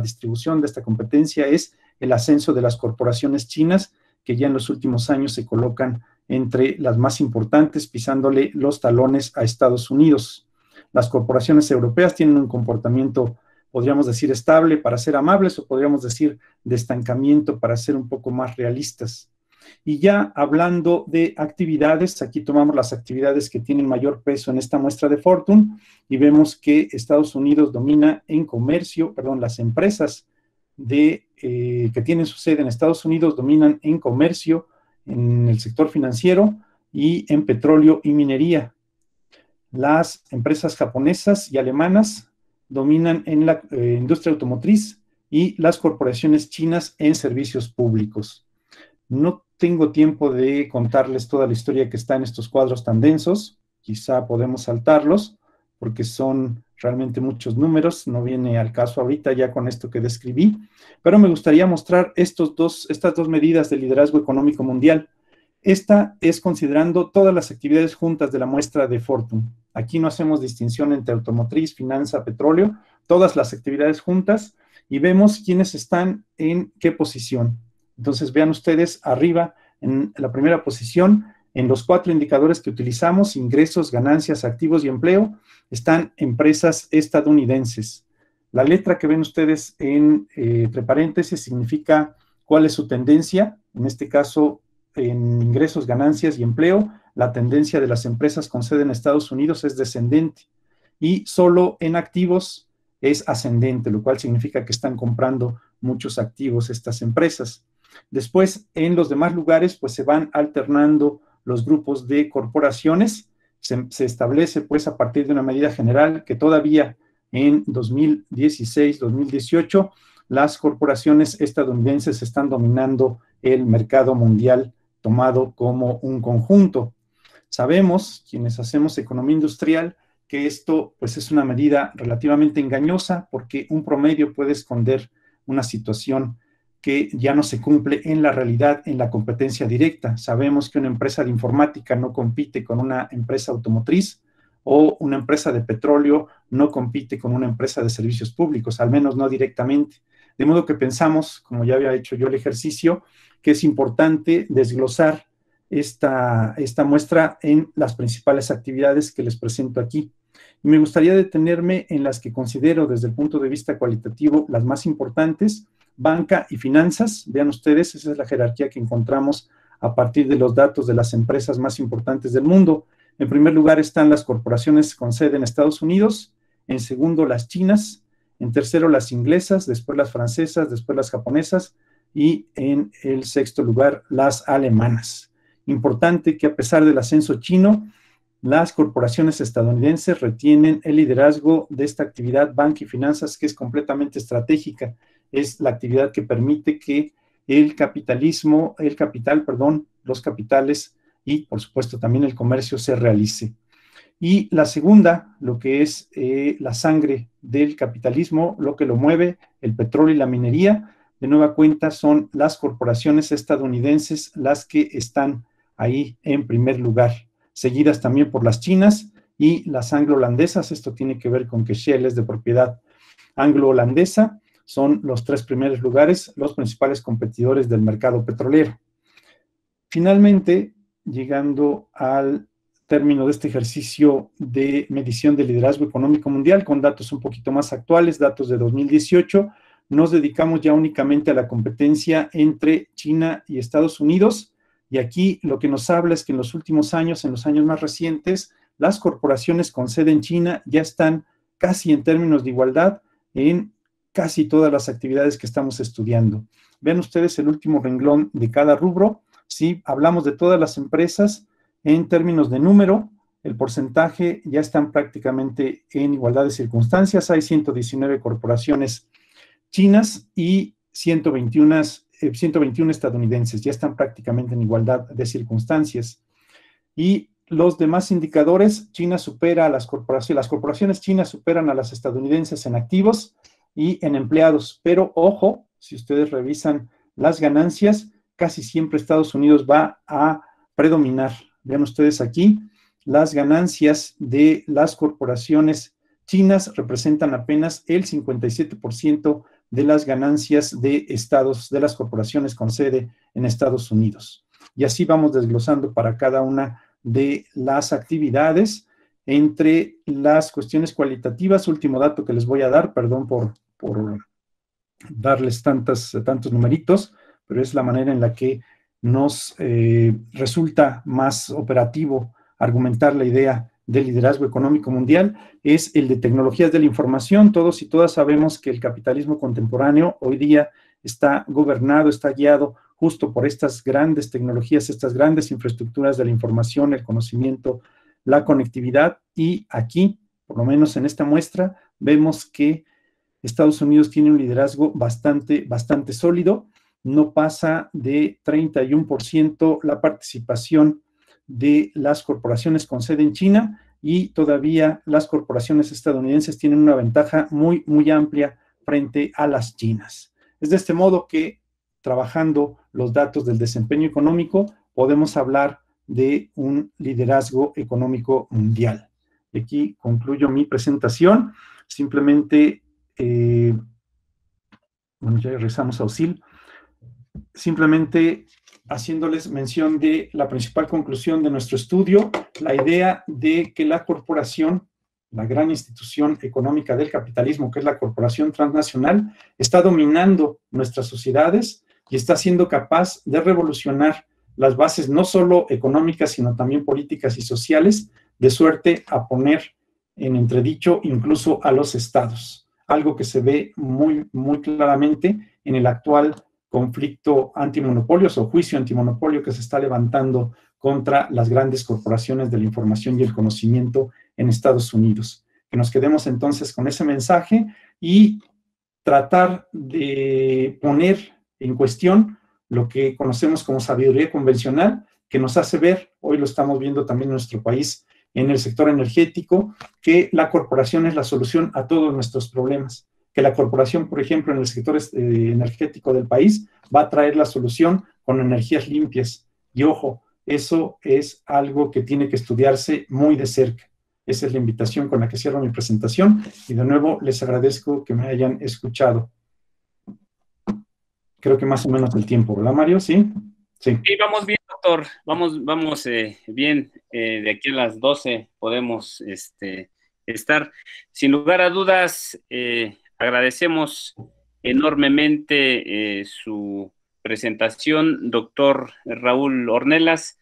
distribución, de esta competencia, es el ascenso de las corporaciones chinas, que ya en los últimos años se colocan entre las más importantes, pisándole los talones a Estados Unidos. Las corporaciones europeas tienen un comportamiento, podríamos decir, estable para ser amables, o podríamos decir de estancamiento para ser un poco más realistas. Y ya hablando de actividades, aquí tomamos las actividades que tienen mayor peso en esta muestra de Fortune y vemos que Estados Unidos domina en comercio, las empresas que tienen su sede en Estados Unidos dominan en comercio, en el sector financiero y en petróleo y minería. Las empresas japonesas y alemanas dominan en la industria automotriz y las corporaciones chinas en servicios públicos. No tengo tiempo de contarles toda la historia que está en estos cuadros tan densos, quizá podemos saltarlos porque son realmente muchos números, no viene al caso ahorita ya con esto que describí, pero me gustaría mostrar estas dos medidas de liderazgo económico mundial. Esta es considerando todas las actividades juntas de la muestra de Fortune. Aquí no hacemos distinción entre automotriz, finanza, petróleo, todas las actividades juntas y vemos quiénes están en qué posición. Entonces vean ustedes arriba en la primera posición, en los 4 indicadores que utilizamos, ingresos, ganancias, activos y empleo, están empresas estadounidenses. La letra que ven ustedes entre paréntesis significa cuál es su tendencia, en este caso en ingresos, ganancias y empleo, la tendencia de las empresas con sede en Estados Unidos es descendente y solo en activos es ascendente, lo cual significa que están comprando muchos activos estas empresas. Después, en los demás lugares, pues se van alternando los grupos de corporaciones. Se establece, pues, a partir de una medida general que todavía en 2016-2018 las corporaciones estadounidenses están dominando el mercado mundial tomado como un conjunto. Sabemos, quienes hacemos economía industrial, que esto pues es una medida relativamente engañosa porque un promedio puede esconder una situación que ya no se cumple en la realidad, en la competencia directa. Sabemos que una empresa de informática no compite con una empresa automotriz, o una empresa de petróleo no compite con una empresa de servicios públicos, al menos no directamente. De modo que pensamos, como ya había hecho yo el ejercicio, que es importante desglosar esta muestra en las principales actividades que les presento aquí. Y me gustaría detenerme en las que considero desde el punto de vista cualitativo las más importantes: banca y finanzas. Vean ustedes, esa es la jerarquía que encontramos a partir de los datos de las empresas más importantes del mundo. En primer lugar están las corporaciones con sede en Estados Unidos, en segundo las chinas, en tercero las inglesas, después las francesas, después las japonesas y en el sexto lugar las alemanas. Importante que a pesar del ascenso chino, las corporaciones estadounidenses retienen el liderazgo de esta actividad banca y finanzas, que es completamente estratégica. Es la actividad que permite que los capitales y, por supuesto, también el comercio se realice. Y la segunda, lo que es la sangre del capitalismo, lo que lo mueve, el petróleo y la minería, de nueva cuenta son las corporaciones estadounidenses las que están ahí en primer lugar, seguidas también por las chinas y las anglo-holandesas. Esto tiene que ver con que Shell es de propiedad anglo-holandesa. Son los tres primeros lugares, los principales competidores del mercado petrolero. Finalmente, llegando al término de este ejercicio de medición del liderazgo económico mundial, con datos un poquito más actuales, datos de 2018, nos dedicamos ya únicamente a la competencia entre China y Estados Unidos, y aquí lo que nos habla es que en los últimos años, en los años más recientes, las corporaciones con sede en China ya están casi en términos de igualdad en casi todas las actividades que estamos estudiando. Vean ustedes el último renglón de cada rubro. Si hablamos de todas las empresas, en términos de número, el porcentaje ya están prácticamente en igualdad de circunstancias. Hay 119 corporaciones chinas y 121 estadounidenses, ya están prácticamente en igualdad de circunstancias. Y los demás indicadores, China supera a las corporaciones chinas superan a las estadounidenses en activos y en empleados, pero ojo, si ustedes revisan las ganancias, casi siempre Estados Unidos va a predominar. Vean ustedes aquí, las ganancias de las corporaciones chinas representan apenas el 57% de las ganancias de las corporaciones con sede en Estados Unidos. Y así vamos desglosando para cada una de las actividades. Entre las cuestiones cualitativas, último dato que les voy a dar, perdón por darles tantos numeritos, pero es la manera en la que nos resulta más operativo argumentar la idea del liderazgo económico mundial, es el de tecnologías de la información. Todos y todas sabemos que el capitalismo contemporáneo hoy día está gobernado, está guiado justo por estas grandes tecnologías, estas grandes infraestructuras de la información, el conocimiento, la conectividad, y aquí, por lo menos en esta muestra, vemos que Estados Unidos tiene un liderazgo bastante sólido. No pasa de 31% la participación de las corporaciones con sede en China, y todavía las corporaciones estadounidenses tienen una ventaja muy amplia frente a las chinas. Es de este modo que, trabajando los datos del desempeño económico, podemos hablar de un liderazgo económico mundial. Y aquí concluyo mi presentación. Simplemente, bueno, ya regresamos a OSIL. Simplemente haciéndoles mención de la principal conclusión de nuestro estudio, la idea de que la corporación, la gran institución económica del capitalismo, que es la corporación transnacional, está dominando nuestras sociedades y está siendo capaz de revolucionar las bases no solo económicas, sino también políticas y sociales, de suerte a poner en entredicho incluso a los estados, algo que se ve muy claramente en el actual conflicto antimonopolios o juicio antimonopolio que se está levantando contra las grandes corporaciones de la información y el conocimiento en Estados Unidos. Que nos quedemos entonces con ese mensaje y tratar de poner en cuestión lo que conocemos como sabiduría convencional, que nos hace ver, hoy lo estamos viendo también en nuestro país, en el sector energético, que la corporación es la solución a todos nuestros problemas, que la corporación, por ejemplo, en el sector energético del país, va a traer la solución con energías limpias. Y ojo, eso es algo que tiene que estudiarse muy de cerca. Esa es la invitación con la que cierro mi presentación y de nuevo les agradezco que me hayan escuchado. Creo que más o menos el tiempo, ¿verdad, Mario? ¿Sí? Sí, vamos bien, doctor. Vamos bien. De aquí a las 12 podemos estar. Sin lugar a dudas, agradecemos enormemente su presentación, doctor Raúl Ornelas.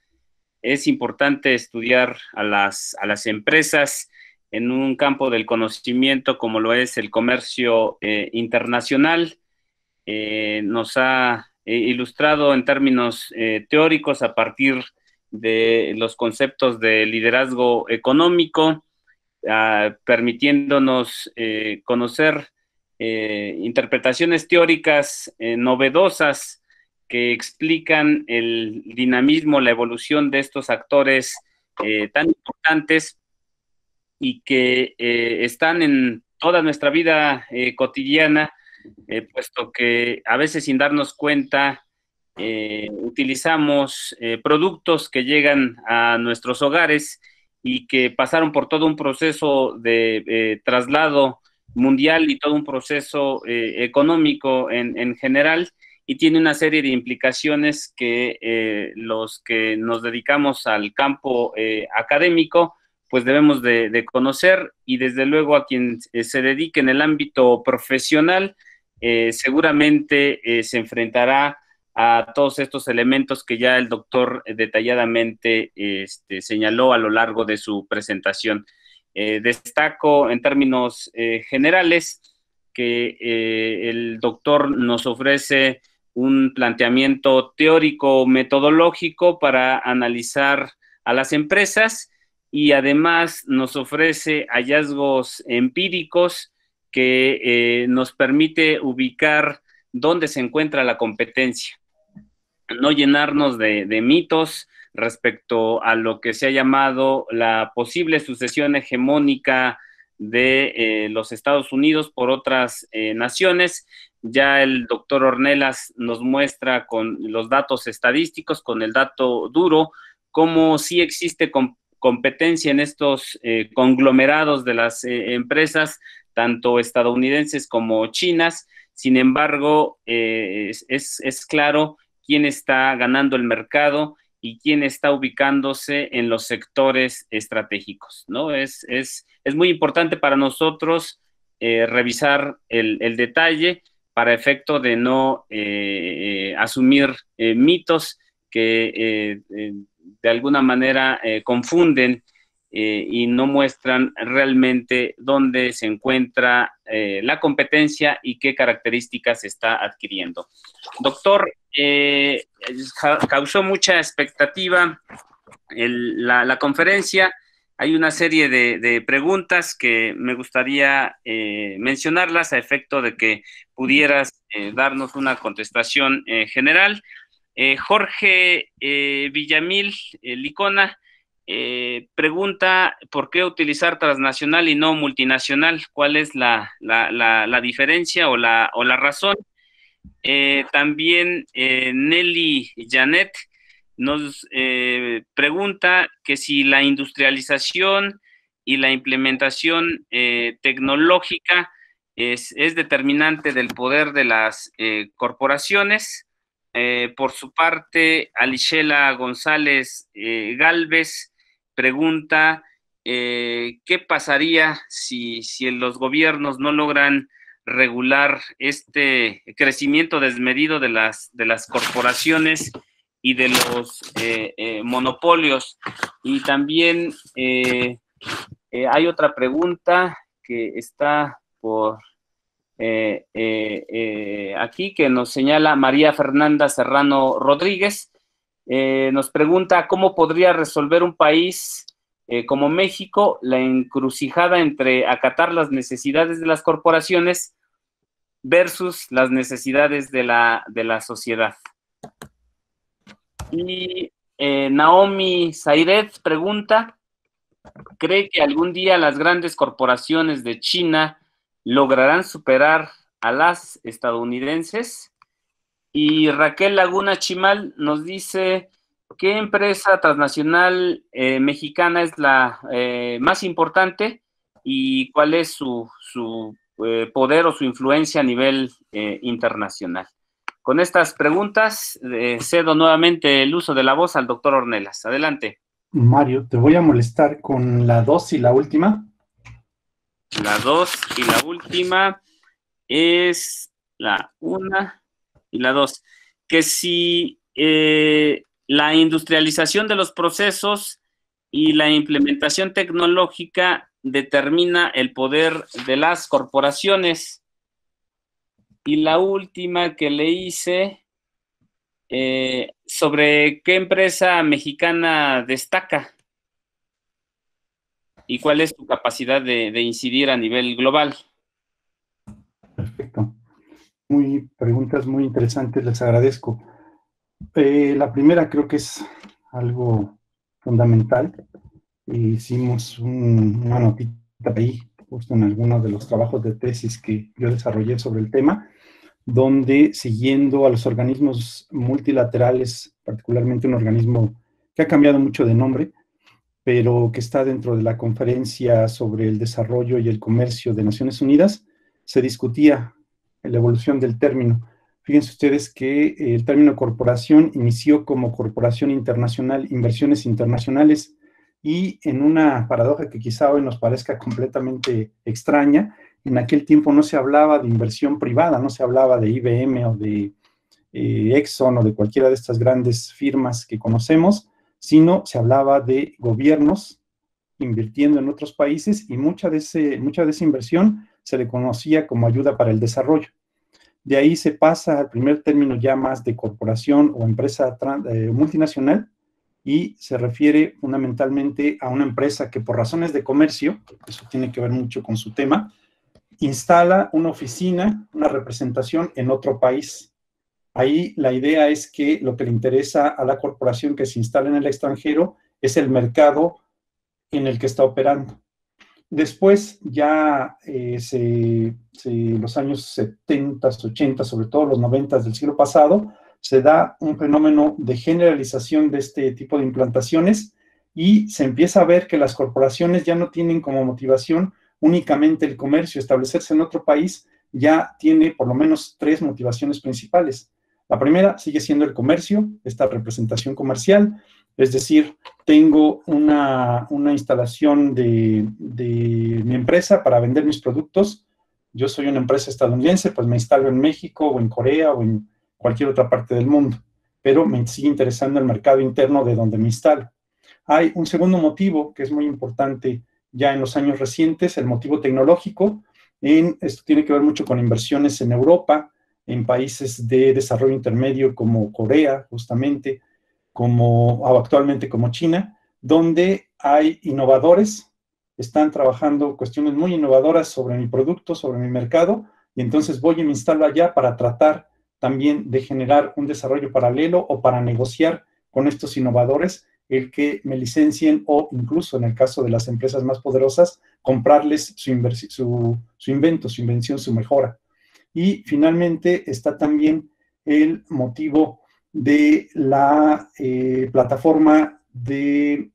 Es importante estudiar a las empresas en un campo del conocimiento como lo es el comercio internacional. Nos ha ilustrado en términos teóricos a partir de los conceptos de liderazgo económico, permitiéndonos conocer interpretaciones teóricas novedosas que explican el dinamismo, la evolución de estos actores tan importantes y que están en toda nuestra vida cotidiana, puesto que a veces sin darnos cuenta utilizamos productos que llegan a nuestros hogares y que pasaron por todo un proceso de traslado mundial y todo un proceso económico en general, y tiene una serie de implicaciones que los que nos dedicamos al campo académico pues debemos de conocer, y desde luego a quien se dedique en el ámbito profesional seguramente se enfrentará a todos estos elementos que ya el doctor detalladamente señaló a lo largo de su presentación. Destaco en términos generales que el doctor nos ofrece un planteamiento teórico metodológico para analizar a las empresas, y además nos ofrece hallazgos empíricos que nos permite ubicar dónde se encuentra la competencia, no llenarnos de mitos respecto a lo que se ha llamado la posible sucesión hegemónica de los Estados Unidos por otras naciones. Ya el doctor Ornelas nos muestra con los datos estadísticos, con el dato duro, cómo sí existe competencia en estos conglomerados de las empresas, tanto estadounidenses como chinas. Sin embargo, es claro quién está ganando el mercado y quién está ubicándose en los sectores estratégicos, ¿no? Es muy importante para nosotros revisar el detalle para efecto de no asumir mitos que de alguna manera confunden y no muestran realmente dónde se encuentra la competencia y qué características está adquiriendo. Doctor, causó mucha expectativa la conferencia. Hay una serie de preguntas que me gustaría mencionarlas a efecto de que pudieras darnos una contestación general. Jorge Villamil Licona pregunta por qué utilizar transnacional y no multinacional. ¿Cuál es la diferencia o la razón? También Nelly Janet nos pregunta que si la industrialización y la implementación tecnológica es determinante del poder de las corporaciones. Por su parte, Alishela González Galvez pregunta qué pasaría si los gobiernos no logran regular este crecimiento desmedido de las corporaciones y de los monopolios. Y también hay otra pregunta que está por aquí, que nos señala María Fernanda Serrano Rodríguez. Nos pregunta cómo podría resolver un país como México la encrucijada entre acatar las necesidades de las corporaciones versus las necesidades de la sociedad. Y Naomi Zairet pregunta ¿Cree que algún día las grandes corporaciones de China lograrán superar a las estadounidenses? Y Raquel Laguna Chimal nos dice, ¿qué empresa transnacional mexicana es la más importante y cuál es su poder o su influencia a nivel internacional? Con estas preguntas, cedo nuevamente el uso de la voz al doctor Ornelas. Adelante. Mario, te voy a molestar con la 2 y la última. La 2 y la última es la 1 y la 2. Que si la industrialización de los procesos y la implementación tecnológica determina el poder de las corporaciones. Y la última que le hice sobre qué empresa mexicana destaca y cuál es su capacidad de incidir a nivel global. Perfecto. Preguntas muy interesantes, les agradezco. La primera creo que es algo fundamental. Hicimos una notita ahí, justo en algunos de los trabajos de tesis que yo desarrollé sobre el tema, donde siguiendo a los organismos multilaterales, particularmente un organismo que ha cambiado mucho de nombre, pero que está dentro de la Conferencia sobre el Desarrollo y el Comercio de Naciones Unidas, se discutía la evolución del término. Fíjense ustedes que el término corporación inició como Corporación Internacional, Inversiones Internacionales, y en una paradoja que quizá hoy nos parezca completamente extraña, en aquel tiempo no se hablaba de inversión privada, no se hablaba de IBM o de Exxon o de cualquiera de estas grandes firmas que conocemos, sino se hablaba de gobiernos invirtiendo en otros países y mucha de esa inversión se le conocía como ayuda para el desarrollo. De ahí se pasa al primer término ya más de corporación o empresa multinacional y se refiere fundamentalmente a una empresa que por razones de comercio, eso tiene que ver mucho con su tema, instala una oficina, una representación en otro país. Ahí la idea es que lo que le interesa a la corporación que se instala en el extranjero es el mercado en el que está operando. Después, ya los años 70, 80, sobre todo los 90 del siglo pasado, se da un fenómeno de generalización de este tipo de implantaciones y se empieza a ver que las corporaciones ya no tienen como motivación únicamente el comercio. Establecerse en otro país ya tiene por lo menos 3 motivaciones principales. La primera sigue siendo el comercio, esta representación comercial, es decir, tengo una instalación de mi empresa para vender mis productos. Yo soy una empresa estadounidense, pues me instalo en México o en Corea o en cualquier otra parte del mundo, pero me sigue interesando el mercado interno de donde me instalo. Hay un segundo motivo que es muy importante ya en los años recientes, el motivo tecnológico. Esto tiene que ver mucho con inversiones en Europa, en países de desarrollo intermedio como Corea, justamente, actualmente como China, donde hay innovadores, están trabajando cuestiones muy innovadoras sobre mi producto, sobre mi mercado, y entonces voy y me instalo allá para tratar también de generar un desarrollo paralelo o para negociar con estos innovadores el que me licencien o incluso en el caso de las empresas más poderosas, comprarles su invento, su invención, su mejora. Y finalmente está también el motivo de la plataforma de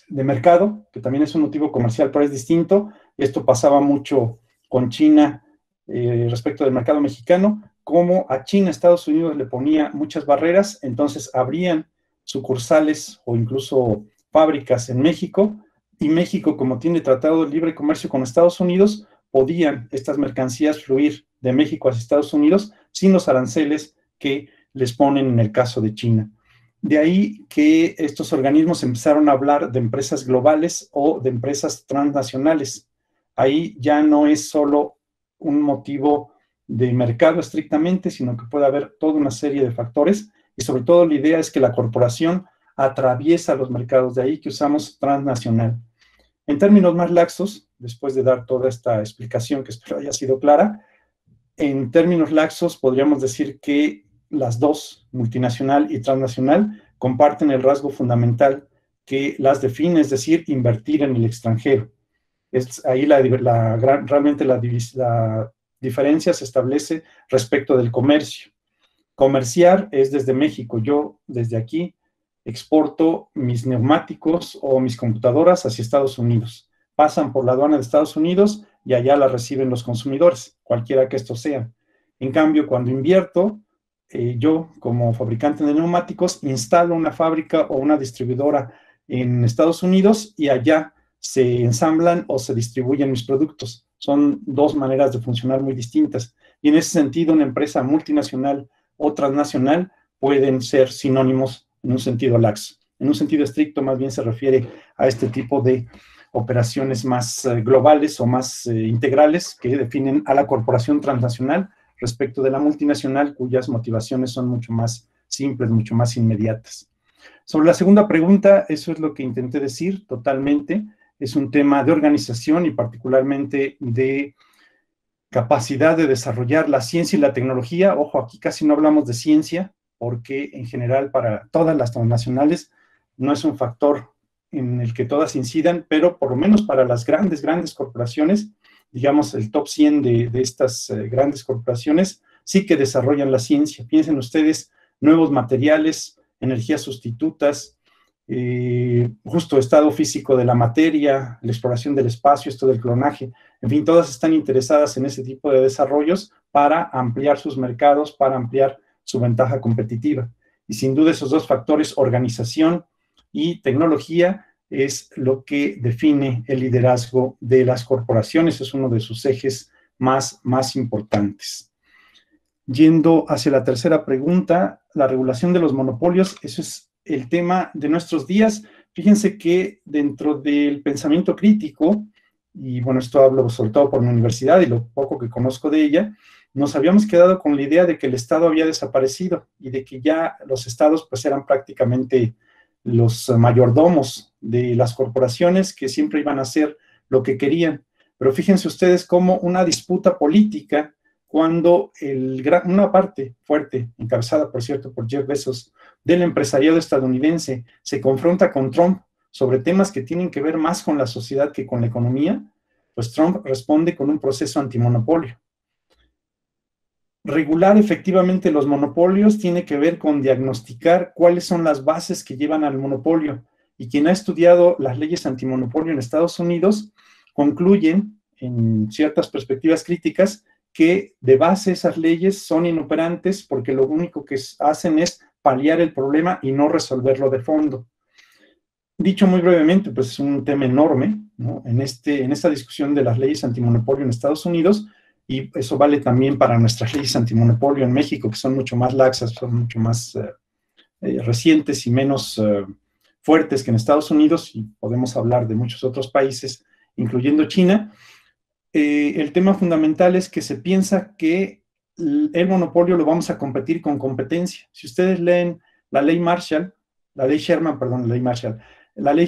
mercado, que también es un motivo comercial, pero es distinto. Esto pasaba mucho con China respecto del mercado mexicano, como a China, Estados Unidos le ponía muchas barreras, entonces abrían sucursales o incluso fábricas en México, y México, como tiene tratado de libre comercio con Estados Unidos, podían estas mercancías fluir de México hacia Estados Unidos sin los aranceles que les ponen en el caso de China. De ahí que estos organismos empezaron a hablar de empresas globales o de empresas transnacionales. Ahí ya no es solo un motivo de mercado estrictamente, sino que puede haber toda una serie de factores y sobre todo la idea es que la corporación atraviesa los mercados, de ahí que usamos transnacional. En términos más laxos, después de dar toda esta explicación que espero haya sido clara, en términos laxos podríamos decir que las dos, multinacional y transnacional, comparten el rasgo fundamental que las define, es decir, invertir en el extranjero. Es ahí realmente la diferencia se establece respecto del comercio. Comerciar es desde México. Yo, desde aquí, exporto mis neumáticos o mis computadoras hacia Estados Unidos. Pasan por la aduana de Estados Unidos y allá las reciben los consumidores, cualquiera que esto sea. En cambio, cuando invierto, yo, como fabricante de neumáticos, instalo una fábrica o una distribuidora en Estados Unidos y allá se ensamblan o se distribuyen mis productos. Son dos maneras de funcionar muy distintas. Y en ese sentido, una empresa multinacional o transnacional pueden ser sinónimos en un sentido laxo. En un sentido estricto, más bien se refiere a este tipo de operaciones más globales o más integrales que definen a la corporación transnacional respecto de la multinacional, cuyas motivaciones son mucho más simples, mucho más inmediatas. Sobre la segunda pregunta, eso es lo que intenté decir totalmente. Es un tema de organización y particularmente de capacidad de desarrollar la ciencia y la tecnología. Ojo, aquí casi no hablamos de ciencia, porque en general para todas las transnacionales no es un factor en el que todas incidan, pero por lo menos para las grandes corporaciones, digamos el top 100 de estas grandes corporaciones, sí que desarrollan la ciencia. Piensen ustedes, nuevos materiales, energías sustitutas, justo estado físico de la materia, la exploración del espacio, esto del clonaje, en fin, todas están interesadas en ese tipo de desarrollos para ampliar sus mercados, para ampliar su ventaja competitiva. Y sin duda esos dos factores, organización y tecnología, es lo que define el liderazgo de las corporaciones, es uno de sus ejes más importantes. Yendo hacia la tercera pregunta, la regulación de los monopolios, eso es el tema de nuestros días. Fíjense que dentro del pensamiento crítico, y bueno, esto hablo sobre todo por mi universidad y lo poco que conozco de ella, nos habíamos quedado con la idea de que el Estado había desaparecido y de que ya los estados pues eran prácticamente los mayordomos de las corporaciones que siempre iban a hacer lo que querían. Pero fíjense ustedes cómo una disputa política, cuando una parte fuerte, encabezada por cierto por Jeff Bezos, del empresariado estadounidense, se confronta con Trump sobre temas que tienen que ver más con la sociedad que con la economía, pues Trump responde con un proceso antimonopolio. Regular efectivamente los monopolios tiene que ver con diagnosticar cuáles son las bases que llevan al monopolio. Y quien ha estudiado las leyes antimonopolio en Estados Unidos concluyen, en ciertas perspectivas críticas, que de base esas leyes son inoperantes porque lo único que hacen es paliar el problema y no resolverlo de fondo. Dicho muy brevemente, pues es un tema enorme, ¿no? En esta discusión de las leyes antimonopolio en Estados Unidos, y eso vale también para nuestras leyes antimonopolio en México, que son mucho más laxas, son mucho más recientes y menos fuertes que en Estados Unidos, y podemos hablar de muchos otros países, incluyendo China. El tema fundamental es que se piensa que el monopolio lo vamos a competir con competencia. Si ustedes leen la ley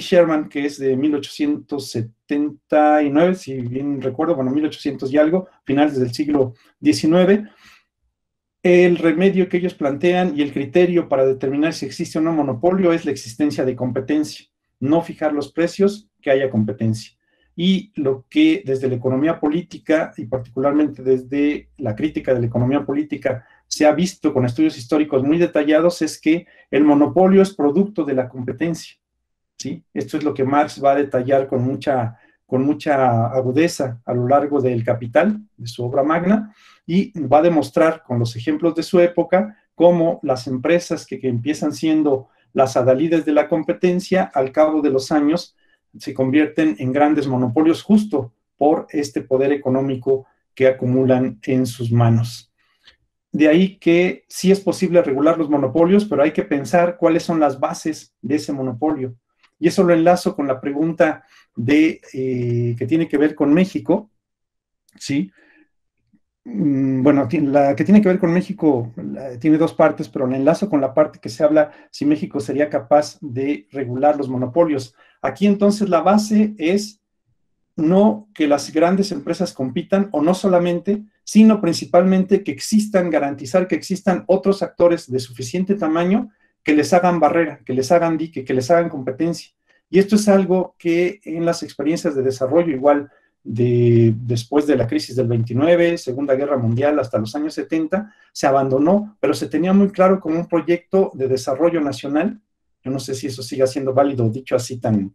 Sherman, que es de 1879, si bien recuerdo, bueno, 1800 y algo, finales del siglo XIX, el remedio que ellos plantean y el criterio para determinar si existe o no monopolio es la existencia de competencia, no fijar los precios, que haya competencia. Y lo que desde la economía política, y particularmente desde la crítica de la economía política, se ha visto con estudios históricos muy detallados, es que el monopolio es producto de la competencia, ¿sí? Esto es lo que Marx va a detallar con mucha agudeza a lo largo del Capital, de su obra magna, y va a demostrar con los ejemplos de su época cómo las empresas que empiezan siendo las adalides de la competencia, al cabo de los años, se convierten en grandes monopolios justo por este poder económico que acumulan en sus manos. De ahí que sí es posible regular los monopolios, pero hay que pensar cuáles son las bases de ese monopolio. Y eso lo enlazo con la pregunta que tiene que ver con México, ¿sí? Bueno, la que tiene que ver con México tiene dos partes, pero la enlazo con la parte que se habla si México sería capaz de regular los monopolios. Aquí entonces la base es no que las grandes empresas compitan, o no solamente, sino principalmente que garantizar que existan otros actores de suficiente tamaño que les hagan barrera, que les hagan dique, que les hagan competencia. Y esto es algo que en las experiencias de desarrollo, igual después de la crisis del 29, Segunda Guerra Mundial, hasta los años 70, se abandonó, pero se tenía muy claro como un proyecto de desarrollo nacional. Yo no sé si eso siga siendo válido, dicho así tan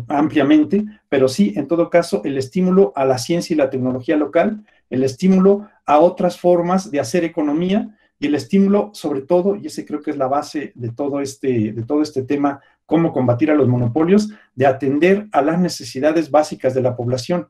ampliamente, pero sí, en todo caso, el estímulo a la ciencia y la tecnología local, el estímulo a otras formas de hacer economía y el estímulo, sobre todo, y ese creo que es la base de todo este tema, cómo combatir a los monopolios, de atender a las necesidades básicas de la población.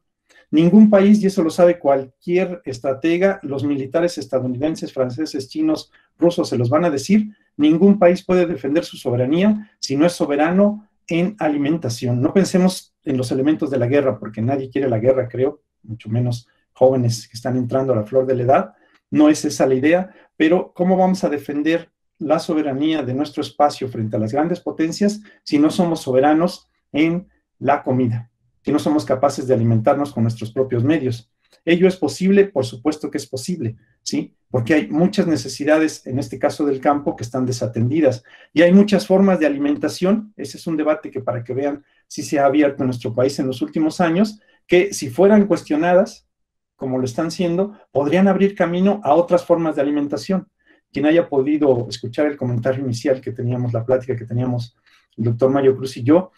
Ningún país, y eso lo sabe cualquier estratega, los militares estadounidenses, franceses, chinos, rusos se los van a decir, ningún país puede defender su soberanía si no es soberano en alimentación. No pensemos en los elementos de la guerra, porque nadie quiere la guerra, creo, mucho menos jóvenes que están entrando a la flor de la edad. No es esa la idea, pero ¿cómo vamos a defender la soberanía de nuestro espacio frente a las grandes potencias si no somos soberanos en la comida, si no somos capaces de alimentarnos con nuestros propios medios? ¿Ello es posible? Por supuesto que es posible, ¿sí? Porque hay muchas necesidades, en este caso del campo, que están desatendidas. Y hay muchas formas de alimentación. Ese es un debate que, para que vean, sí se ha abierto en nuestro país en los últimos años, que si fueran cuestionadas, como lo están siendo, podrían abrir camino a otras formas de alimentación. Quien haya podido escuchar el comentario inicial que teníamos, la plática que teníamos el doctor Mario Cruz y yo,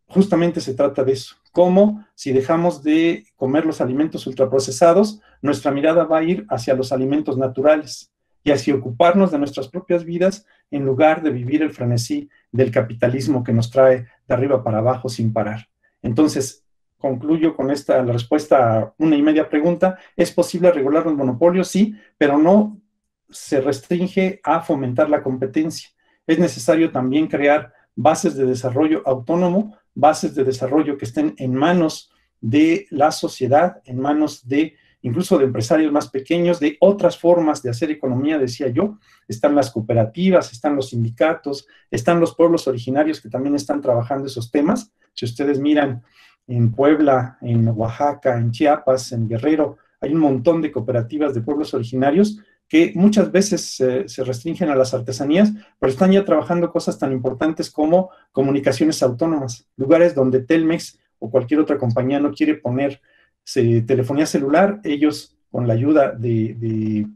justamente se trata de eso. Cómo, si dejamos de comer los alimentos ultraprocesados, nuestra mirada va a ir hacia los alimentos naturales y hacia ocuparnos de nuestras propias vidas en lugar de vivir el frenesí del capitalismo que nos trae de arriba para abajo sin parar. Entonces, concluyo con la respuesta a una y media pregunta. ¿Es posible regular los monopolios? Sí, pero no se restringe a fomentar la competencia. Es necesario también crear bases de desarrollo autónomo, bases de desarrollo que estén en manos de la sociedad, en manos de incluso de empresarios más pequeños, de otras formas de hacer economía, decía yo. Están las cooperativas, están los sindicatos, están los pueblos originarios que también están trabajando esos temas. Si ustedes miran en Puebla, en Oaxaca, en Chiapas, en Guerrero, hay un montón de cooperativas de pueblos originarios que muchas veces se restringen a las artesanías, pero están ya trabajando cosas tan importantes como comunicaciones autónomas, lugares donde Telmex o cualquier otra compañía no quiere poner telefonía celular. Ellos, con la ayuda de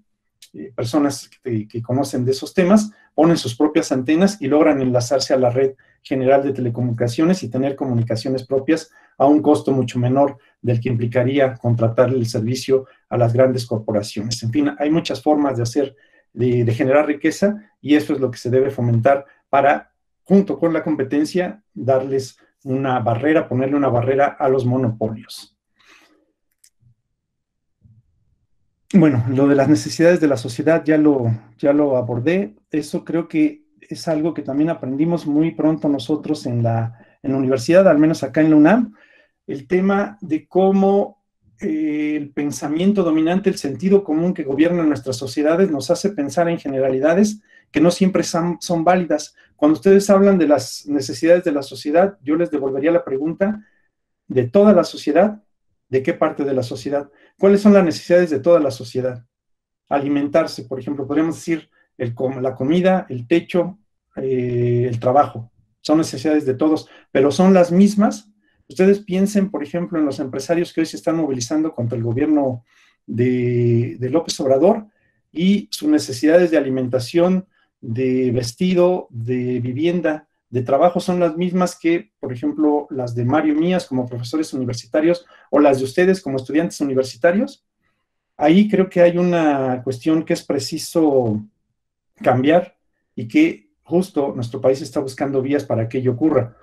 personas que conocen de esos temas, ponen sus propias antenas y logran enlazarse a la red general de telecomunicaciones y tener comunicaciones propias a un costo mucho menor del que implicaría contratar el servicio a las grandes corporaciones. En fin, hay muchas formas de generar riqueza, y eso es lo que se debe fomentar para, junto con la competencia, darles una barrera, ponerle una barrera a los monopolios. Bueno, lo de las necesidades de la sociedad ya lo abordé. Eso creo que es algo que también aprendimos muy pronto nosotros en la universidad, al menos acá en la UNAM, el tema de cómo el pensamiento dominante, el sentido común que gobierna nuestras sociedades, nos hace pensar en generalidades que no siempre son válidas. Cuando ustedes hablan de las necesidades de la sociedad, yo les devolvería la pregunta: ¿de toda la sociedad? ¿De qué parte de la sociedad? ¿Cuáles son las necesidades de toda la sociedad? Alimentarse, por ejemplo, podríamos decir la comida, el techo, el trabajo. Son necesidades de todos, pero son las mismas. Ustedes piensen, por ejemplo, en los empresarios que hoy se están movilizando contra el gobierno de López Obrador y sus necesidades de alimentación, de vestido, de vivienda, de trabajo son las mismas que, por ejemplo, las de Mario mías como profesores universitarios o las de ustedes como estudiantes universitarios. Ahí creo que hay una cuestión que es preciso cambiar y que justo nuestro país está buscando vías para que ello ocurra.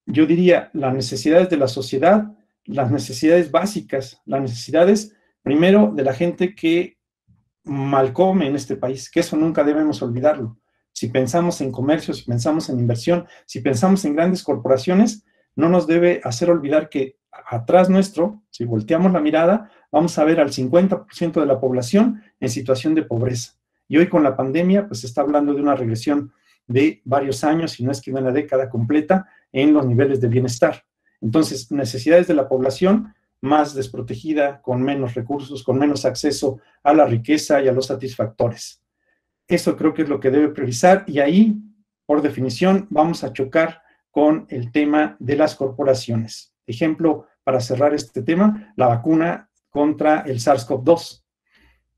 Yo diría las necesidades de la sociedad, las necesidades básicas, las necesidades primero de la gente que mal come en este país, que eso nunca debemos olvidarlo. Si pensamos en comercio, si pensamos en inversión, si pensamos en grandes corporaciones, no nos debe hacer olvidar que atrás nuestro, si volteamos la mirada, vamos a ver al 50% de la población en situación de pobreza. Y hoy con la pandemia, pues se está hablando de una regresión de varios años, si no es que de una década completa, en los niveles de bienestar. Entonces, necesidades de la población más desprotegida, con menos recursos, con menos acceso a la riqueza y a los satisfactores. Eso creo que es lo que debe priorizar, y ahí, por definición, vamos a chocar con el tema de las corporaciones. Ejemplo, para cerrar este tema, la vacuna contra el SARS-CoV-2.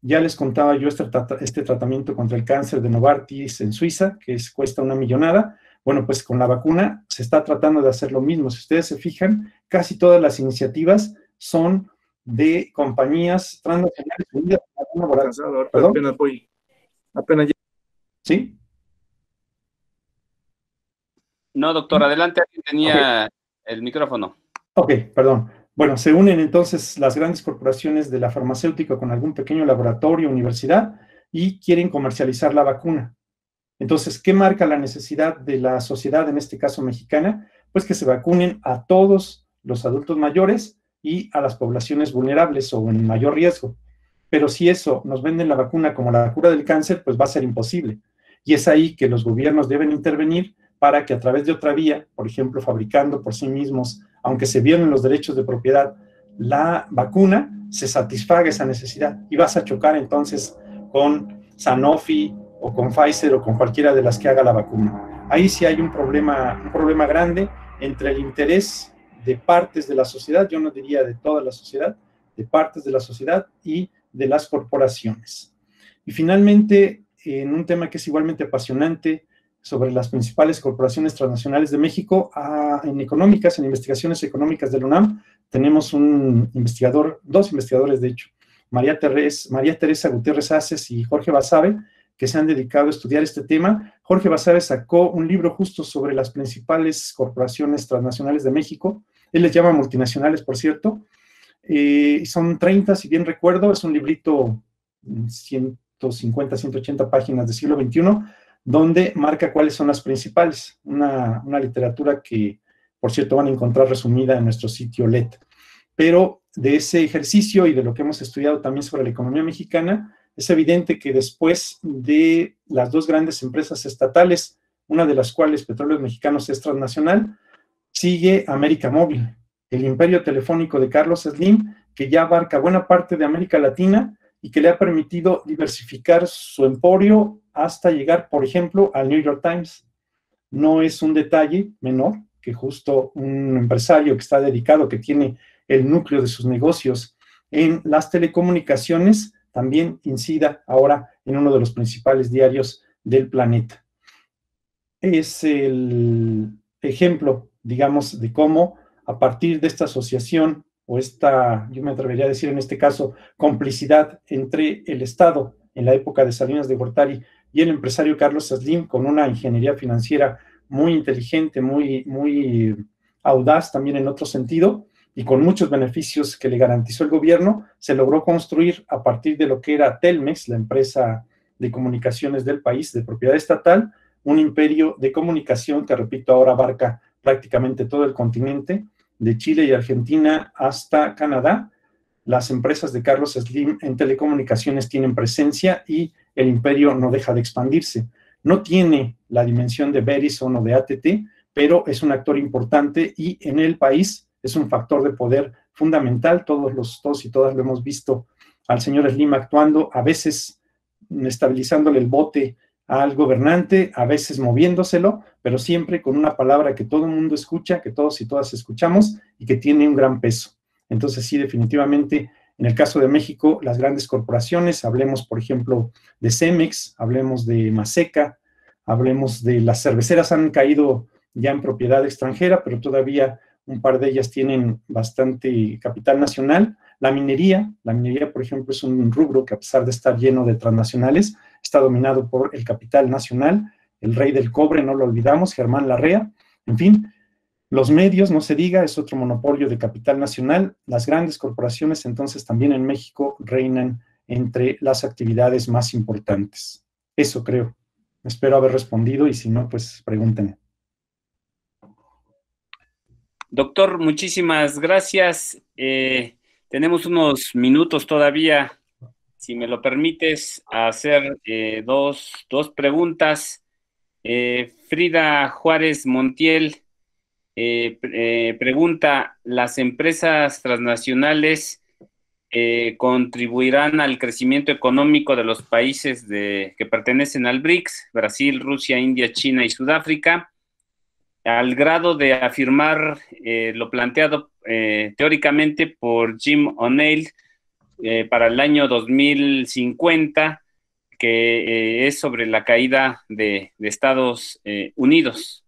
Ya les contaba yo este tratamiento contra el cáncer de Novartis en Suiza, que cuesta una millonada. Bueno, pues con la vacuna se está tratando de hacer lo mismo. Si ustedes se fijan, casi todas las iniciativas son de compañías transnacionales unidas a un laboratorio. ¿Perdón? Apenas ¿Sí? No, doctor, adelante, alguien tenía el micrófono. Ok, perdón. Bueno, se unen entonces las grandes corporaciones de la farmacéutica con algún pequeño laboratorio, universidad, y quieren comercializar la vacuna. Entonces, ¿qué marca la necesidad de la sociedad, en este caso mexicana? Pues que se vacunen a todos los adultos mayores y a las poblaciones vulnerables o en mayor riesgo. Pero si eso nos venden la vacuna como la cura del cáncer, pues va a ser imposible. Y es ahí que los gobiernos deben intervenir para que a través de otra vía, por ejemplo, fabricando por sí mismos, aunque se violen los derechos de propiedad, la vacuna, se satisfaga esa necesidad. Y vas a chocar entonces con Sanofi o con Pfizer o con cualquiera de las que haga la vacuna. Ahí sí hay un problema grande entre el interés de partes de la sociedad, yo no diría de toda la sociedad, de partes de la sociedad y de las corporaciones. Y finalmente, en un tema que es igualmente apasionante, sobre las principales corporaciones transnacionales de México, en investigaciones económicas de la UNAM, tenemos dos investigadores de hecho, María Teresa Gutiérrez Aces y Jorge Basabe, que se han dedicado a estudiar este tema. Jorge Basabe sacó un libro justo sobre las principales corporaciones transnacionales de México, él les llama multinacionales, por cierto, son 30, si bien recuerdo, es un librito 150, 180 páginas del siglo XXI, donde marca cuáles son las principales, una literatura que, por cierto, van a encontrar resumida en nuestro sitio LED. Pero de ese ejercicio y de lo que hemos estudiado también sobre la economía mexicana, es evidente que después de las dos grandes empresas estatales, una de las cuales Petróleos Mexicanos es transnacional, sigue América Móvil, el imperio telefónico de Carlos Slim, que ya abarca buena parte de América Latina y que le ha permitido diversificar su emporio hasta llegar, por ejemplo, al New York Times. No es un detalle menor que justo un empresario que está dedicado, que tiene el núcleo de sus negocios en las telecomunicaciones, también incida ahora en uno de los principales diarios del planeta. Es el ejemplo, digamos, de cómo a partir de esta asociación o yo me atrevería a decir en este caso, complicidad entre el Estado en la época de Salinas de Gortari y el empresario Carlos Slim, con una ingeniería financiera muy inteligente, muy audaz también en otro sentido, y con muchos beneficios que le garantizó el gobierno, se logró construir a partir de lo que era Telmex, la empresa de comunicaciones del país de propiedad estatal, un imperio de comunicación que, repito, ahora abarca prácticamente todo el continente, de Chile y Argentina hasta Canadá. Las empresas de Carlos Slim en telecomunicaciones tienen presencia y el imperio no deja de expandirse. No tiene la dimensión de Verizon o de AT&T, pero es un actor importante y en el país es un factor de poder fundamental. Todos y todas lo hemos visto al señor Slim actuando, a veces estabilizándole el bote al gobernante, a veces moviéndoselo, pero siempre con una palabra que todo el mundo escucha, que todos y todas escuchamos y que tiene un gran peso. Entonces sí, definitivamente, en el caso de México, las grandes corporaciones, hablemos por ejemplo de Cemex, hablemos de Maseca, hablemos de las cerveceras, han caído ya en propiedad extranjera, pero todavía un par de ellas tienen bastante capital nacional. La minería, por ejemplo, es un rubro que a pesar de estar lleno de transnacionales, está dominado por el capital nacional, el rey del cobre, no lo olvidamos, Germán Larrea. En fin, los medios, no se diga, es otro monopolio de capital nacional. Las grandes corporaciones, entonces, también en México reinan entre las actividades más importantes. Eso creo. Espero haber respondido y si no, pues pregúntenme. Doctor, muchísimas gracias. Tenemos unos minutos todavía, si me lo permites, a hacer dos preguntas. Frida Juárez Montiel pregunta, ¿las empresas transnacionales contribuirán al crecimiento económico de los países que pertenecen al BRICS, Brasil, Rusia, India, China y Sudáfrica? al grado de afirmar lo planteado teóricamente por Jim O'Neill para el año 2050, que es sobre la caída de Estados Unidos.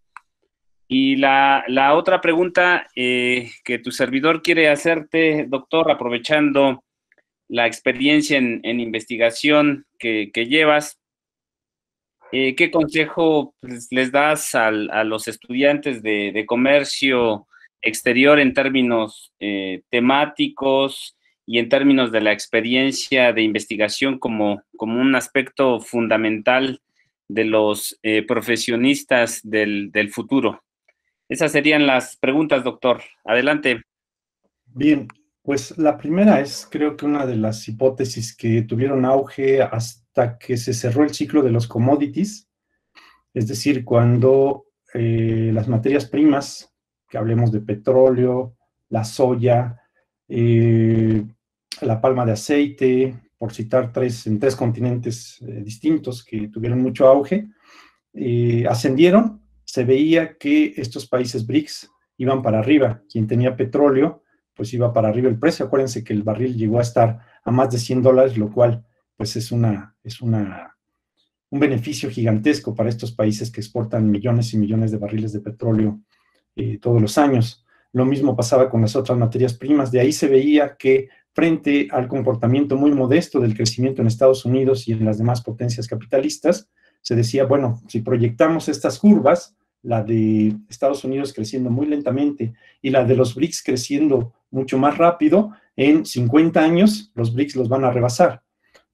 Y la otra pregunta que tu servidor quiere hacerte, doctor, aprovechando la experiencia en investigación que llevas, ¿qué consejo pues, les das a los estudiantes de comercio exterior en términos temáticos y en términos de la experiencia de investigación como un aspecto fundamental de los profesionistas del futuro? Esas serían las preguntas, doctor. Adelante. Bien, pues la primera es, creo que una de las hipótesis que tuvieron auge hasta que se cerró el ciclo de los commodities, es decir, cuando las materias primas, que hablemos de petróleo, la soya, la palma de aceite, por citar en tres continentes distintos que tuvieron mucho auge, ascendieron, se veía que estos países BRICS iban para arriba. Quien tenía petróleo, pues iba para arriba el precio. Acuérdense que el barril llegó a estar a más de $100, lo cual pues es un beneficio gigantesco para estos países que exportan millones y millones de barriles de petróleo todos los años. Lo mismo pasaba con las otras materias primas. De ahí se veía que frente al comportamiento muy modesto del crecimiento en Estados Unidos y en las demás potencias capitalistas, se decía, bueno, si proyectamos estas curvas, la de Estados Unidos creciendo muy lentamente y la de los BRICS creciendo mucho más rápido, en 50 años los BRICS los van a rebasar.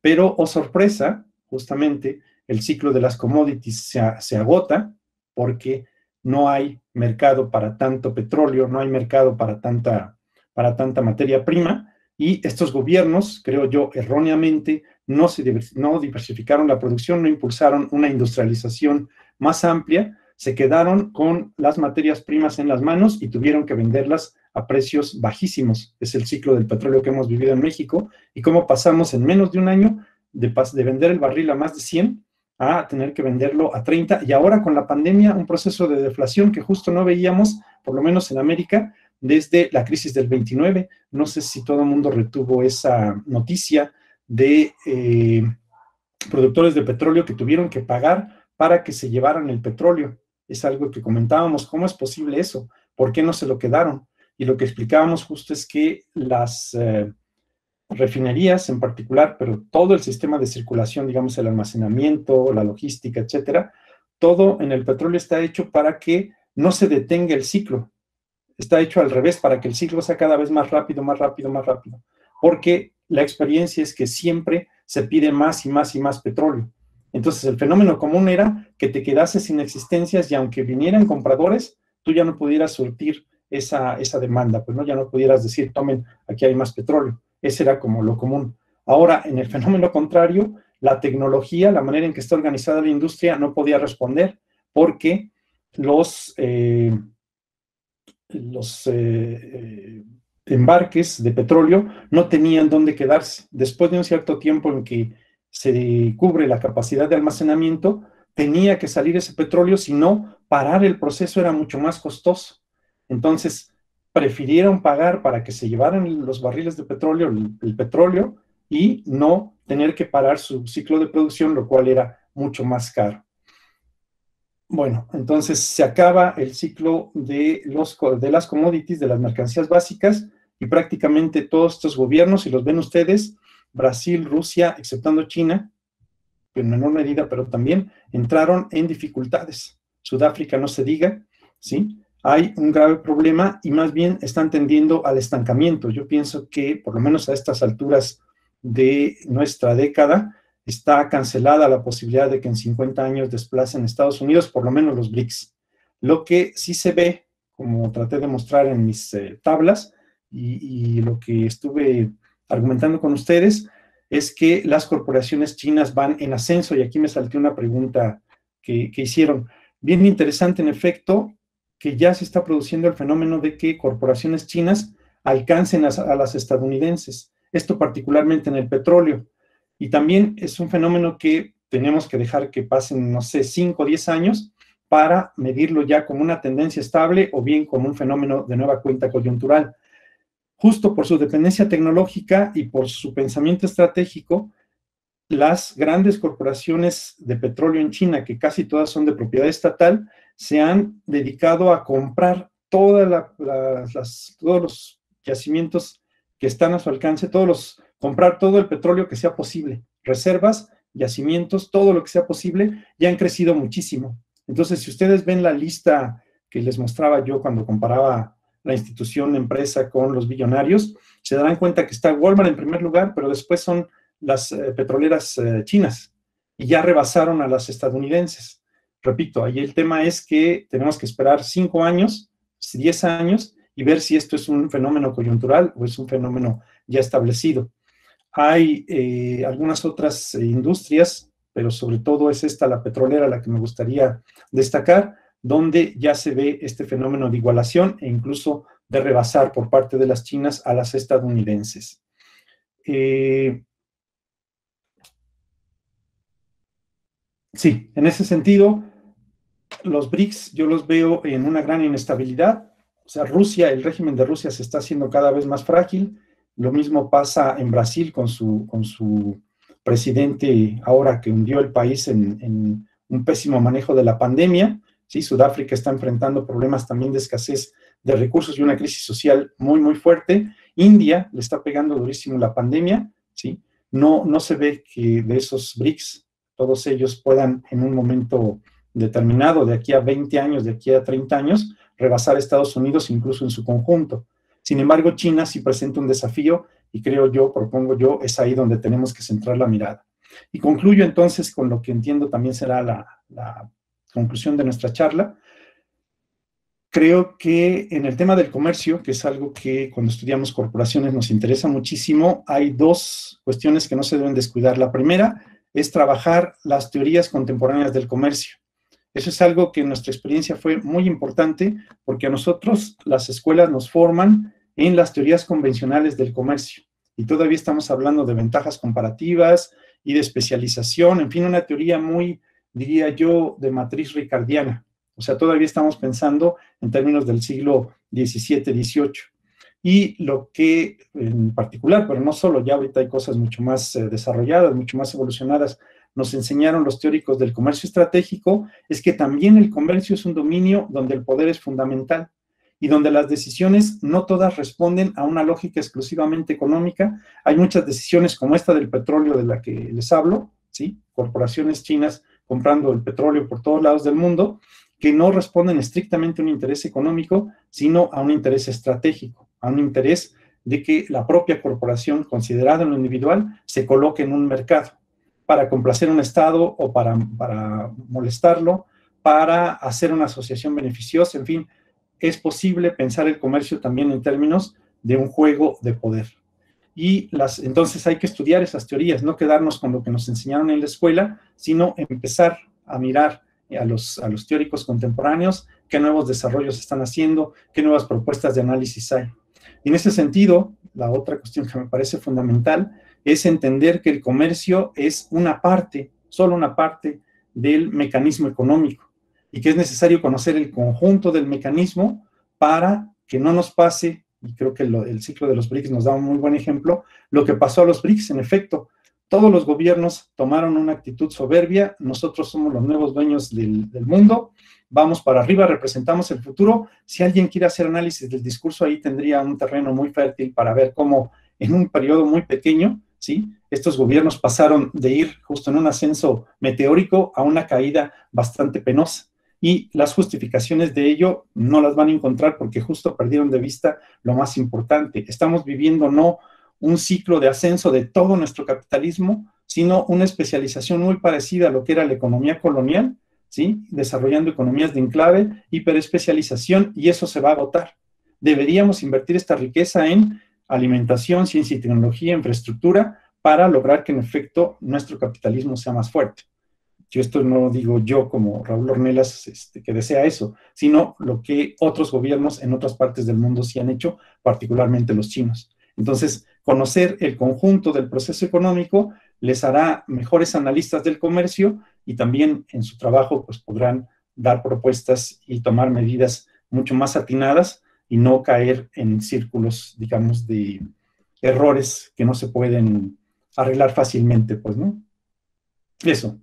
Pero, oh sorpresa, justamente el ciclo de las commodities se agota porque no hay mercado para tanto petróleo, no hay mercado para tanta materia prima, y estos gobiernos, creo yo, erróneamente, no diversificaron la producción, no impulsaron una industrialización más amplia, se quedaron con las materias primas en las manos y tuvieron que venderlas a precios bajísimos. Es el ciclo del petróleo que hemos vivido en México, y cómo pasamos en menos de un año de vender el barril a más de 100 a tener que venderlo a 30, y ahora con la pandemia un proceso de deflación que justo no veíamos, por lo menos en América, desde la crisis del 29. No sé si todo el mundo retuvo esa noticia de productores de petróleo que tuvieron que pagar para que se llevaran el petróleo. Es algo que comentábamos, ¿cómo es posible eso? ¿Por qué no se lo quedaron? Y lo que explicábamos justo es que las refinerías en particular, pero todo el sistema de circulación, digamos el almacenamiento, la logística, etcétera, todo en el petróleo está hecho para que no se detenga el ciclo. Está hecho al revés, para que el ciclo sea cada vez más rápido, más rápido, más rápido. Porque la experiencia es que siempre se pide más y más y más petróleo. Entonces el fenómeno común era que te quedases sin existencias y aunque vinieran compradores, tú ya no pudieras surtir esa demanda, pues no, ya no pudieras decir, tomen, aquí hay más petróleo. Ese era como lo común. Ahora, en el fenómeno contrario, la tecnología, la manera en que está organizada la industria no podía responder porque los embarques de petróleo no tenían dónde quedarse. Después de un cierto tiempo en que se cubre la capacidad de almacenamiento, tenía que salir ese petróleo, si no, parar el proceso era mucho más costoso. Entonces, prefirieron pagar para que se llevaran los barriles de petróleo, el petróleo, y no tener que parar su ciclo de producción, lo cual era mucho más caro. Bueno, entonces se acaba el ciclo de las commodities, de las mercancías básicas, y prácticamente todos estos gobiernos, y los ven ustedes, Brasil, Rusia, exceptando China, en menor medida, pero también entraron en dificultades. Sudáfrica no se diga, ¿sí? Hay un grave problema y más bien están tendiendo al estancamiento. Yo pienso que, por lo menos a estas alturas de nuestra década, está cancelada la posibilidad de que en 50 años desplacen Estados Unidos, por lo menos los BRICS. Lo que sí se ve, como traté de mostrar en mis tablas y lo que estuve argumentando con ustedes, es que las corporaciones chinas van en ascenso, y aquí me salté una pregunta que hicieron. Bien interesante, en efecto, que ya se está produciendo el fenómeno de que corporaciones chinas alcancen a las estadounidenses, esto particularmente en el petróleo. Y también es un fenómeno que tenemos que dejar que pasen, no sé, 5 o 10 años para medirlo ya como una tendencia estable o bien como un fenómeno de nueva cuenta coyuntural. Justo por su dependencia tecnológica y por su pensamiento estratégico, las grandes corporaciones de petróleo en China, que casi todas son de propiedad estatal, se han dedicado a comprar todos los yacimientos que están a su alcance, comprar todo el petróleo que sea posible, reservas, yacimientos, todo lo que sea posible, y han crecido muchísimo. Entonces, si ustedes ven la lista que les mostraba yo cuando comparaba la institución empresa con los billonarios, se darán cuenta que está Walmart en primer lugar, pero después son las petroleras chinas, y ya rebasaron a las estadounidenses. Repito, ahí el tema es que tenemos que esperar 5 años, 10 años, y ver si esto es un fenómeno coyuntural o es un fenómeno ya establecido. Hay algunas otras industrias, pero sobre todo es esta, la petrolera, la que me gustaría destacar, donde ya se ve este fenómeno de igualación e incluso de rebasar por parte de las chinas a las estadounidenses. Sí, en ese sentido, los BRICS yo los veo en una gran inestabilidad. O sea, Rusia, el régimen de Rusia se está haciendo cada vez más frágil. Lo mismo pasa en Brasil con su presidente ahora que hundió el país en un pésimo manejo de la pandemia. ¿Sí? Sudáfrica está enfrentando problemas también de escasez de recursos y una crisis social muy, muy fuerte. India le está pegando durísimo la pandemia. ¿Sí? No se ve que de esos BRICS todos ellos puedan en un momento determinado, de aquí a 20 años, de aquí a 30 años, rebasar a Estados Unidos incluso en su conjunto. Sin embargo, China sí presenta un desafío y propongo yo, es ahí donde tenemos que centrar la mirada. Y concluyo entonces con lo que entiendo también será la conclusión de nuestra charla. Creo que en el tema del comercio, que es algo que cuando estudiamos corporaciones nos interesa muchísimo, hay 2 cuestiones que no se deben descuidar. La primera es trabajar las teorías contemporáneas del comercio. Eso es algo que en nuestra experiencia fue muy importante porque a nosotros las escuelas nos forman en las teorías convencionales del comercio y todavía estamos hablando de ventajas comparativas y de especialización, en fin, una teoría muy, diría yo, de matriz ricardiana. O sea, todavía estamos pensando en términos del siglo XVII, XVIII. Y lo que en particular, pero no solo, ya ahorita hay cosas mucho más desarrolladas, mucho más evolucionadas, nos enseñaron los teóricos del comercio estratégico, es que también el comercio es un dominio donde el poder es fundamental y donde las decisiones no todas responden a una lógica exclusivamente económica. Hay muchas decisiones como esta del petróleo de la que les hablo, ¿sí? Corporaciones chinas comprando el petróleo por todos lados del mundo, que no responden estrictamente a un interés económico, sino a un interés estratégico, a un interés de que la propia corporación, considerada en lo individual, se coloque en un mercado para complacer a un Estado o para molestarlo, para hacer una asociación beneficiosa, en fin, es posible pensar el comercio también en términos de un juego de poder. Y entonces hay que estudiar esas teorías, no quedarnos con lo que nos enseñaron en la escuela, sino empezar a mirar a los teóricos contemporáneos, qué nuevos desarrollos están haciendo, qué nuevas propuestas de análisis hay. Y en ese sentido, la otra cuestión que me parece fundamental es entender que el comercio es una parte, solo una parte del mecanismo económico y que es necesario conocer el conjunto del mecanismo para que no nos pase, y creo que el ciclo de los BRICS nos da un muy buen ejemplo, lo que pasó a los BRICS. En efecto, todos los gobiernos tomaron una actitud soberbia, nosotros somos los nuevos dueños del mundo, vamos para arriba, representamos el futuro. Si alguien quiere hacer análisis del discurso, ahí tendría un terreno muy fértil para ver cómo en un periodo muy pequeño, ¿sí? Estos gobiernos pasaron de ir justo en un ascenso meteórico a una caída bastante penosa. Y las justificaciones de ello no las van a encontrar porque justo perdieron de vista lo más importante. Estamos viviendo no un ciclo de ascenso de todo nuestro capitalismo, sino una especialización muy parecida a lo que era la economía colonial, ¿sí? Desarrollando economías de enclave, hiperespecialización, y eso se va a agotar. Deberíamos invertir esta riqueza en alimentación, ciencia y tecnología, infraestructura, para lograr que en efecto nuestro capitalismo sea más fuerte. Esto no lo digo yo como Raúl Ornelas, que desea eso, sino lo que otros gobiernos en otras partes del mundo sí han hecho, particularmente los chinos. Entonces, conocer el conjunto del proceso económico les hará mejores analistas del comercio y también en su trabajo pues podrán dar propuestas y tomar medidas mucho más atinadas y no caer en círculos, digamos, de errores que no se pueden arreglar fácilmente, pues, ¿no? Eso.